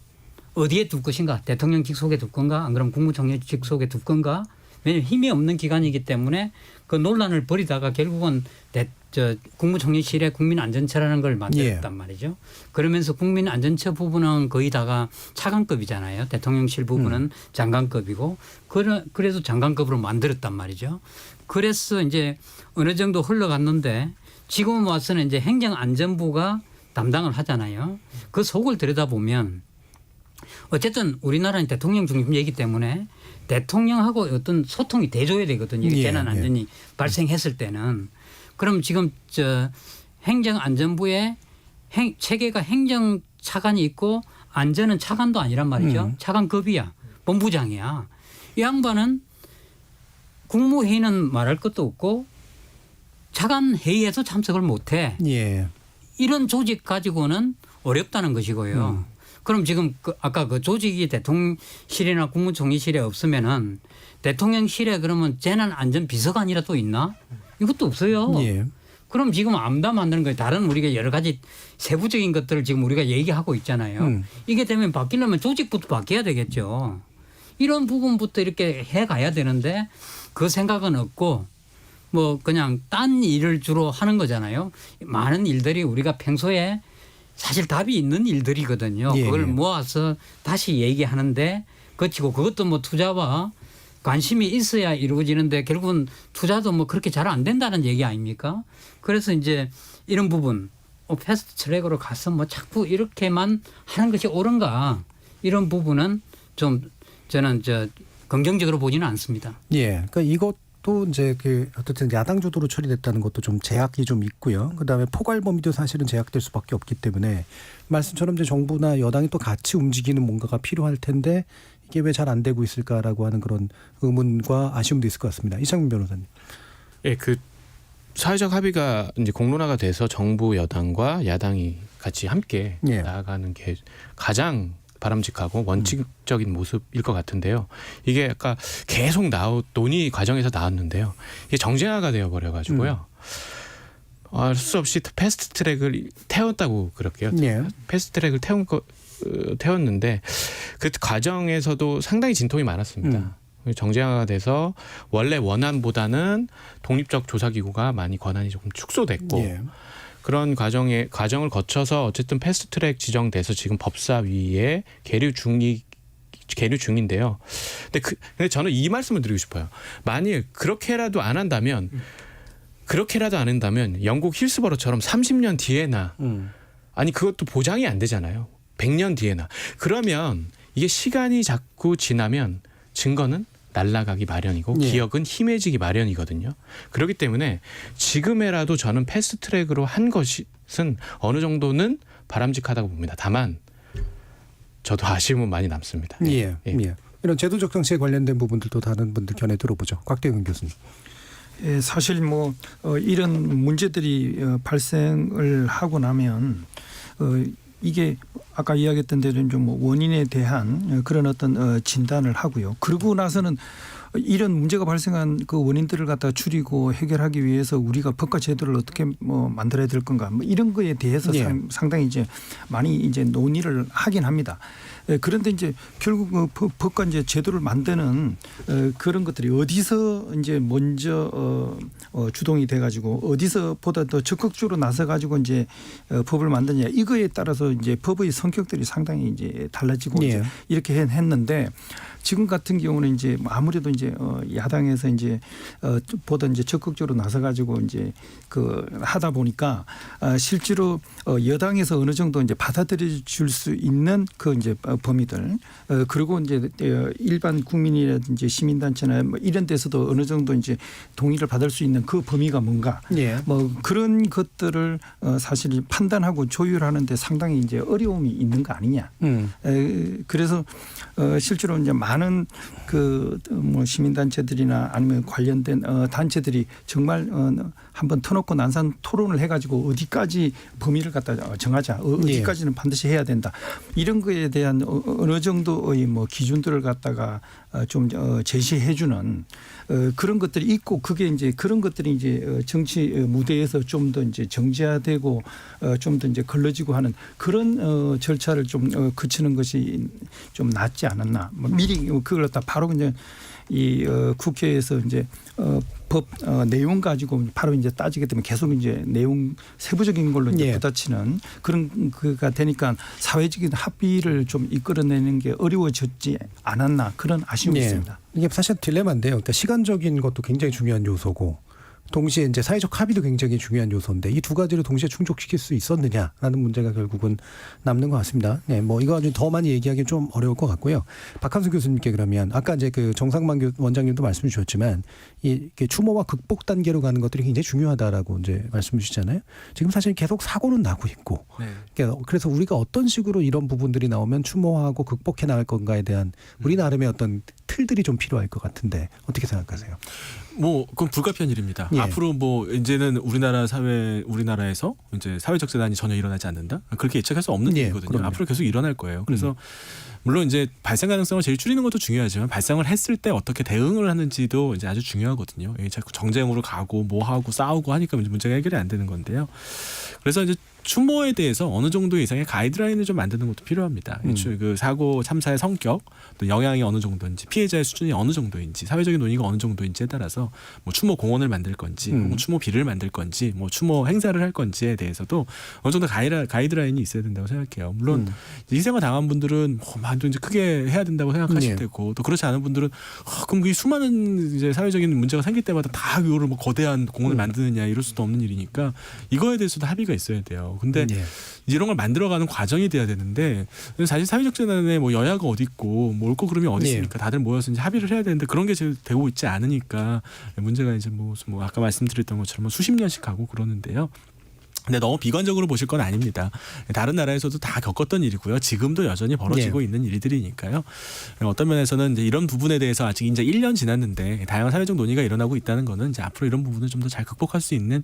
어디에 둘 것인가? 대통령 직속에 둘 건가? 안 그러면 국무총리 직속에 둘 건가? 왜냐하면 힘이 없는 기관이기 때문에 그 논란을 벌이다가 결국은 국무총리실에 국민안전처라는 걸 만들었단 말이죠. 그러면서 국민안전처 부분은 거의 다가 차관급이잖아요. 대통령실 부분은 장관급이고 그래서 장관급으로 만들었단 말이죠. 그래서 이제 어느 정도 흘러갔는데 지금 와서는 이제 행정안전부가 담당을 하잖아요. 그 속을 들여다보면 어쨌든 우리나라는 대통령 중심제이기 때문에 대통령하고 어떤 소통이 돼줘야 되거든요. 재난안전이 발생했을 때는. 그럼 지금 행정안전부에 체계가 행정차관이 있고 안전은 차관도 아니란 말이죠. 차관급이야. 본부장이야. 이 양반은 국무회의는 말할 것도 없고 차관 회의에도 참석을 못해. 이런 조직 가지고는 어렵다는 것이고요. 그럼 지금 아까 그 조직이 대통령실이나 국무총리실에 없으면은 대통령실에 그러면 재난안전비서관이라도 있나? 이것도 없어요. 예. 그럼 지금 암담 만드는 거예요. 다른 우리가 여러 가지 세부적인 것들을 지금 우리가 얘기하고 있잖아요. 이게 되면 바뀌려면 조직부터 바뀌어야 되겠죠. 이런 부분부터 이렇게 해가야 되는데 그 생각은 없고 뭐 그냥 딴 일을 주로 하는 거잖아요. 많은 일들이 우리가 평소에 사실 답이 있는 일들이거든요. 예. 그걸 모아서 다시 얘기하는데 그치고 그것도 뭐 투자와 관심이 있어야 이루어지는데 결국은 투자도 뭐 그렇게 잘 안 된다는 얘기 아닙니까? 그래서 이제 이런 부분 패스트 트랙으로 가서 뭐 자꾸 이렇게만 하는 것이 옳은가 이런 부분은 좀 저는 긍정적으로 보지는 않습니다. 예. 그러니까 이것도 이제 그 어쨌든 야당 주도로 처리됐다는 것도 좀 제약이 좀 있고요. 그다음에 포괄 범위도 사실은 제약될 수밖에 없기 때문에 말씀처럼 이제 정부나 여당이 또 같이 움직이는 뭔가가 필요할 텐데 이게 왜 잘 안 되고 있을까라고 하는 그런 의문과 아쉬움도 있을 것 같습니다. 이창민 변호사님. 예, 그 사회적 합의가 이제 공론화가 돼서 정부 여당과 야당이 같이 함께 예. 나아가는 게 가장 바람직하고 원칙적인 모습일 것 같은데요. 이게 아까 계속 논의 과정에서 나왔는데요. 이게 정쟁화가 되어버려가지고요. 알 수 없이 패스트 트랙을 태웠다고 그럴게요. 예. 패스트 트랙을 태웠는데 그 과정에서도 상당히 진통이 많았습니다. 정쟁화가 돼서 원래 원안보다는 독립적 조사기구가 많이 권한이 조금 축소됐고 예. 그런 과정을 거쳐서 어쨌든 패스트트랙 지정돼서 지금 법사위에 계류 중인데요. 근데 저는 이 말씀을 드리고 싶어요. 만일 그렇게라도 안 한다면 영국 힐스버러처럼 30년 뒤에나 아니 그것도 보장이 안 되잖아요. 100년 뒤에나. 그러면 이게 시간이 자꾸 지나면 증거는 날아가기 마련이고 예. 기억은 희미해지기 마련이거든요. 그렇기 때문에 지금에라도 저는 패스트트랙으로 한 것은 어느 정도는 바람직하다고 봅니다. 다만 저도 아쉬움은 많이 남습니다. 예. 예. 이런 제도적 정치에 관련된 부분들도 다른 분들 견해 들어보죠. 곽대근 교수님. 예, 사실 뭐 이런 문제들이 발생을 하고 나면 이게 아까 이야기했던 대로 좀 원인에 대한 그런 어떤 진단을 하고요. 그러고 나서는 이런 문제가 발생한 그 원인들을 갖다 줄이고 해결하기 위해서 우리가 법과 제도를 어떻게 만들어야 될 건가 이런 거에 대해서 예. 상당히 이제 많이 이제 논의를 하긴 합니다. 그런데 이제 결국 법과 이제 제도를 만드는 그런 것들이 어디서 이제 먼저 주동이 돼가지고 어디서보다 더 적극적으로 나서가지고 이제 법을 만드냐 이거에 따라서 이제 법의 성격들이 상당히 이제 달라지고 예. 이제 이렇게 했는데 지금 같은 경우는 이제 아무래도 이제 야당에서 이제 보다 이제 적극적으로 나서가지고 이제 그 하다 보니까 실제로 여당에서 어느 정도 이제 받아들여 줄 수 있는 그 이제 범위들 그리고 이제 일반 국민이라든지 시민단체나 뭐 이런 데서도 어느 정도 이제 동의를 받을 수 있는 그 범위가 뭔가 예. 뭐 그런 것들을 사실 판단하고 조율하는데 상당히 이제 어려움이 있는 거 아니냐. 그래서 실제로 이제 많은 그 뭐 시민단체들이나 아니면 관련된 단체들이 정말 한번 터놓고 난산 토론을 해가지고 어디까지 범위를 갖다 정하자. 어디까지는 반드시 해야 된다. 이런 거에 대한 어느 정도의 뭐 기준들을 갖다가 좀 제시해주는 그런 것들이 있고 그게 이제 그런 것들이 이제 정치 무대에서 좀 더 이제 정제화되고 좀 더 이제 걸러지고 하는 그런 절차를 좀 거치는 것이 좀 낫지 않았나. 미리 그걸 갖다 바로 그냥 이 국회에서 이제 법 내용 가지고 바로 이제 따지게 되면 계속 이제 내용 세부적인 걸로 이제 예. 부딪히는 그런 그가 되니까 사회적인 합의를 좀 이끌어내는 게 어려워졌지 않았나 그런 아쉬움이 예. 있습니다. 이게 사실 딜레마인데요. 그러니까 시간적인 것도 굉장히 중요한 요소고 동시에 이제 사회적 합의도 굉장히 중요한 요소인데 이 두 가지를 동시에 충족시킬 수 있었느냐라는 문제가 결국은 남는 것 같습니다. 네, 뭐 이거 아주 더 많이 얘기하기 좀 어려울 것 같고요. 박한수 교수님께 그러면 아까 이제 그 정상만 원장님도 말씀 주셨지만 이 추모와 극복 단계로 가는 것들이 굉장히 중요하다라고 이제 말씀 주시잖아요. 지금 사실 계속 사고는 나고 있고, 그래서 우리가 어떤 식으로 이런 부분들이 나오면 추모하고 극복해 나갈 건가에 대한 우리 나름의 어떤 틀들이 좀 필요할 것 같은데 어떻게 생각하세요? 뭐 그건 불가피한 일입니다. 예. 앞으로 뭐 이제는 우리나라에서 이제 사회적 재난이 전혀 일어나지 않는다. 그렇게 예측할 수 없는 예, 일이거든요. 그럼요. 앞으로 계속 일어날 거예요. 그래서 물론 이제 발생 가능성을 제일 줄이는 것도 중요하지만 발생을 했을 때 어떻게 대응을 하는지도 이제 아주 중요하거든요. 자꾸 정쟁으로 가고 뭐 하고 싸우고 하니까 문제가 해결이 안 되는 건데요. 그래서 이제 추모에 대해서 어느 정도 이상의 가이드라인을 좀 만드는 것도 필요합니다. 그 사고 참사의 성격, 또 영향이 어느 정도인지, 피해자의 수준이 어느 정도인지, 사회적인 논의가 어느 정도인지에 따라서 뭐 추모 공원을 만들 건지, 뭐 추모비를 만들 건지, 뭐 추모 행사를 할 건지에 대해서도 어느 정도 가이드라인이 있어야 된다고 생각해요. 물론 희생을 당한 분들은 뭐 이제 크게 해야 된다고 생각하실 테고, 또 그렇지 않은 분들은 그럼 이 수많은 이제 사회적인 문제가 생길 때마다 다 이거를 뭐 거대한 공원을 만드느냐 이럴 수도 없는 일이니까 이거에 대해서도 합의가 있어야 돼요. 근데 이런 걸 만들어가는 과정이 돼야 되는데 사실 사회적 재난에 뭐 여야가 어디 있고 뭐 옳고 그름이 어디 있습니까? 다들 모여서 이제 합의를 해야 되는데 그런 게 지금 되고 있지 않으니까 문제가 이제 뭐 아까 말씀드렸던 것처럼 수십 년씩 가고 그러는데요. 근데 너무 비관적으로 보실 건 아닙니다. 다른 나라에서도 다 겪었던 일이고요. 지금도 여전히 벌어지고 있는 일들이니까요. 어떤 면에서는 이제 이런 부분에 대해서 아직 이제 1년 지났는데 다양한 사회적 논의가 일어나고 있다는 거는 이제 앞으로 이런 부분을 좀 더 잘 극복할 수 있는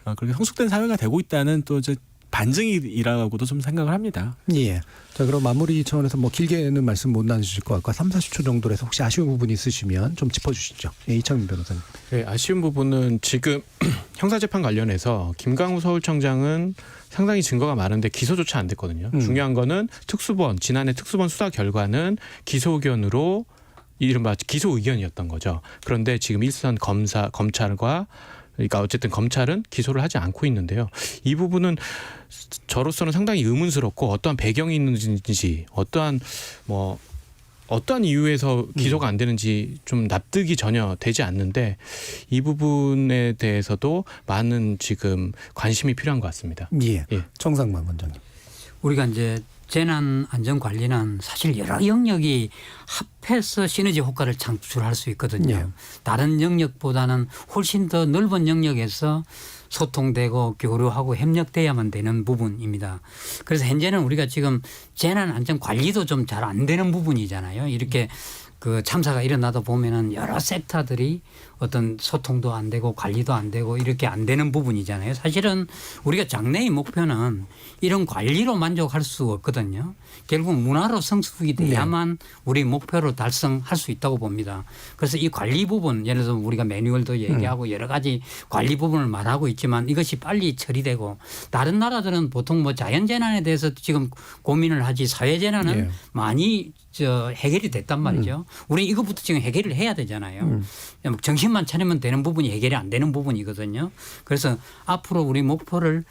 그렇게 성숙된 사회가 되고 있다는 또 이제 반증이라고도 좀 생각을 합니다. 예. 자, 그럼 마무리 차원에서 뭐 길게는 말씀 못 나누실 것 같고 3, 40초 정도로 해서 혹시 아쉬운 부분이 있으시면 좀 짚어주시죠. 예, 이창민 변호사님. 네, 아쉬운 부분은 지금 형사재판 관련해서 김강우 서울청장은 상당히 증거가 많은데 기소조차 안 됐거든요. 중요한 거는 지난해 특수본 수사 결과는 기소 의견으로 이른바 기소 의견이었던 거죠. 그런데 지금 일선 검찰과 그러니까 어쨌든 검찰은 기소를 하지 않고 있는데요. 이 부분은 저로서는 상당히 의문스럽고 어떠한 배경이 있는지 어떠한 이유에서 기소가 안 되는지 좀 납득이 전혀 되지 않는데 이 부분에 대해서도 많은 지금 관심이 필요한 것 같습니다. 예. 정상만 원장님. 우리가 이제 재난 안전 관리는 사실 여러 영역이 합해서 시너지 효과를 창출할 수 있거든요. 다른 영역보다는 훨씬 더 넓은 영역에서 소통되고 교류하고 협력돼야만 되는 부분입니다. 그래서 현재는 우리가 지금 재난 안전 관리도 좀 잘 안 되는 부분이잖아요. 이렇게 그 참사가 일어나다 보면은 여러 섹터들이 어떤 소통도 안 되고 관리도 안 되고 이렇게 안 되는 부분이잖아요. 사실은 우리가 장래의 목표는 이런 관리로 만족할 수 없거든요. 결국 문화로 성숙이 돼야만 우리 목표를 달성할 수 있다고 봅니다. 그래서 이 관리 부분 예를 들어서 우리가 매뉴얼도 얘기하고 여러 가지 관리 부분을 말하고 있지만 이것이 빨리 처리되고 다른 나라들은 보통 뭐 자연재난에 대해서 지금 고민을 하지 사회재난은 많이 해결이 됐단 말이죠. 우리 이것부터 지금 해결을 해야 되잖아요. 정신만 차리면 되는 부분이 해결이 안 되는 부분이거든요. 그래서 앞으로 우리 목표를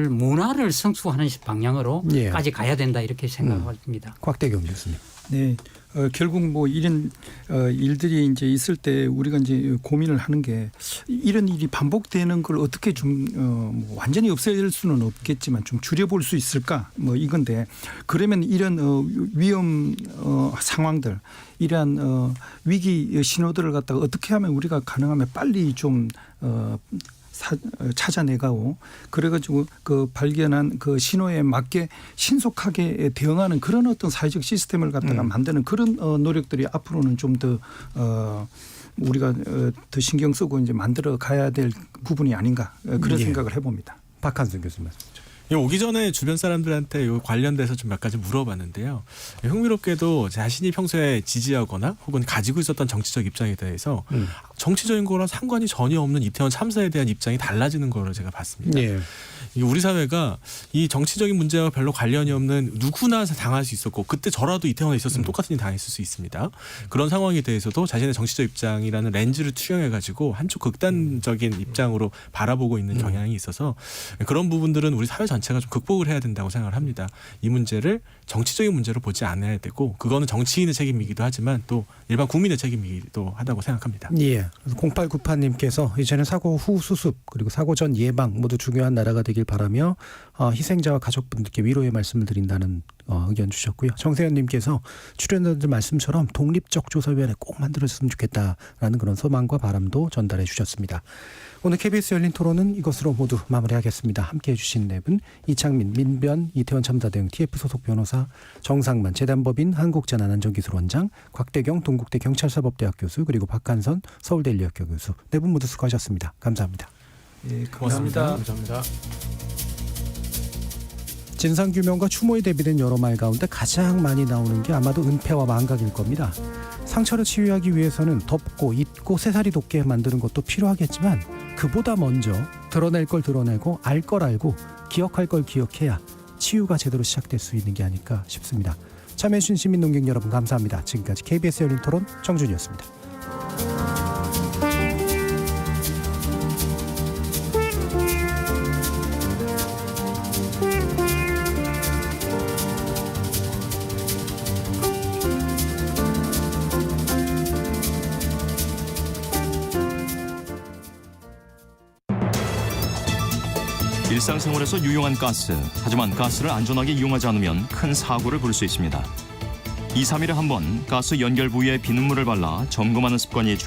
문화를 성숙하는 방향으로까지 가야 된다 이렇게 생각합니다. 곽대경 교수님. 네, 결국 뭐 이런 일들이 이제 있을 때 우리가 이제 고민을 하는 게 이런 일이 반복되는 걸 어떻게 좀 뭐 완전히 없앨 수는 없겠지만 좀 줄여볼 수 있을까 뭐 이건데 그러면 이런 위험 상황들 이러한 위기 신호들을 갖다가 어떻게 하면 우리가 가능하면 빨리 좀 찾아내가고 그래가지고 그 발견한 그 신호에 맞게 신속하게 대응하는 그런 어떤 사회적 시스템을 갖다가 만드는 그런 노력들이 앞으로는 좀 더 우리가 더 신경 쓰고 이제 만들어 가야 될 부분이 아닌가 그런 생각을 해봅니다. 박한선 교수님. 오기 전에 주변 사람들한테 관련돼서 좀 몇 가지 물어봤는데요. 흥미롭게도 자신이 평소에 지지하거나 혹은 가지고 있었던 정치적 입장에 대해서 정치적인 거랑 상관이 전혀 없는 이태원 참사에 대한 입장이 달라지는 거를 제가 봤습니다. 우리 사회가 이 정치적인 문제와 별로 관련이 없는 누구나 당할 수 있었고 그때 저라도 이태원에 있었으면 똑같은 일이 당했을 수 있습니다. 그런 상황에 대해서도 자신의 정치적 입장이라는 렌즈를 투영해가지고 한쪽 극단적인 입장으로 바라보고 있는 경향이 있어서 그런 부분들은 우리 사회 전체가 좀 극복을 해야 된다고 생각을 합니다. 이 문제를 정치적인 문제로 보지 않아야 되고 그거는 정치인의 책임이기도 하지만 또 일반 국민의 책임이기도 하다고 생각합니다. 예. 0898님께서 이제는 사고 후 수습 그리고 사고 전 예방 모두 중요한 나라가 되길 바라며 희생자와 가족분들께 위로의 말씀을 드린다는 의견 주셨고요. 정세현님께서 출연자들 말씀처럼 독립적 조사위원회 꼭 만들어졌으면 좋겠다라는 그런 소망과 바람도 전달해 주셨습니다. 오늘 KBS 열린 토론은 이것으로 모두 마무리하겠습니다. 함께해 주신 네 분, 이창민, 민변, 이태원 참사 대응 TF 소속 변호사, 정상만, 재단법인, 한국재난안전기술원장, 곽대경, 동국대 경찰사법대학 교수, 그리고 박한선 서울대 인류학교 교수, 네 분 모두 수고하셨습니다. 감사합니다. 예, 고맙습니다. 감사합니다. 진상규명과 추모에 대비된 여러 말 가운데 가장 많이 나오는 게 아마도 은폐와 망각일 겁니다. 상처를 치유하기 위해서는 덮고 잊고 새살이 돋게 만드는 것도 필요하겠지만 그보다 먼저 드러낼 걸 드러내고 알 걸 알고 기억할 걸 기억해야 치유가 제대로 시작될 수 있는 게 아닐까 싶습니다. 참여해주신 시민 농객 여러분 감사합니다. 지금까지 KBS 열린 토론 정준이었습니다. 일상생활에서 유용한 가스. 하지만 가스를 안전하게 이용하지 않으면 큰 사고를 부를 수 있습니다. 2, 3일에 한 번 가스 연결 부위에 비눗물을 발라 점검하는 습관이 중요합니다.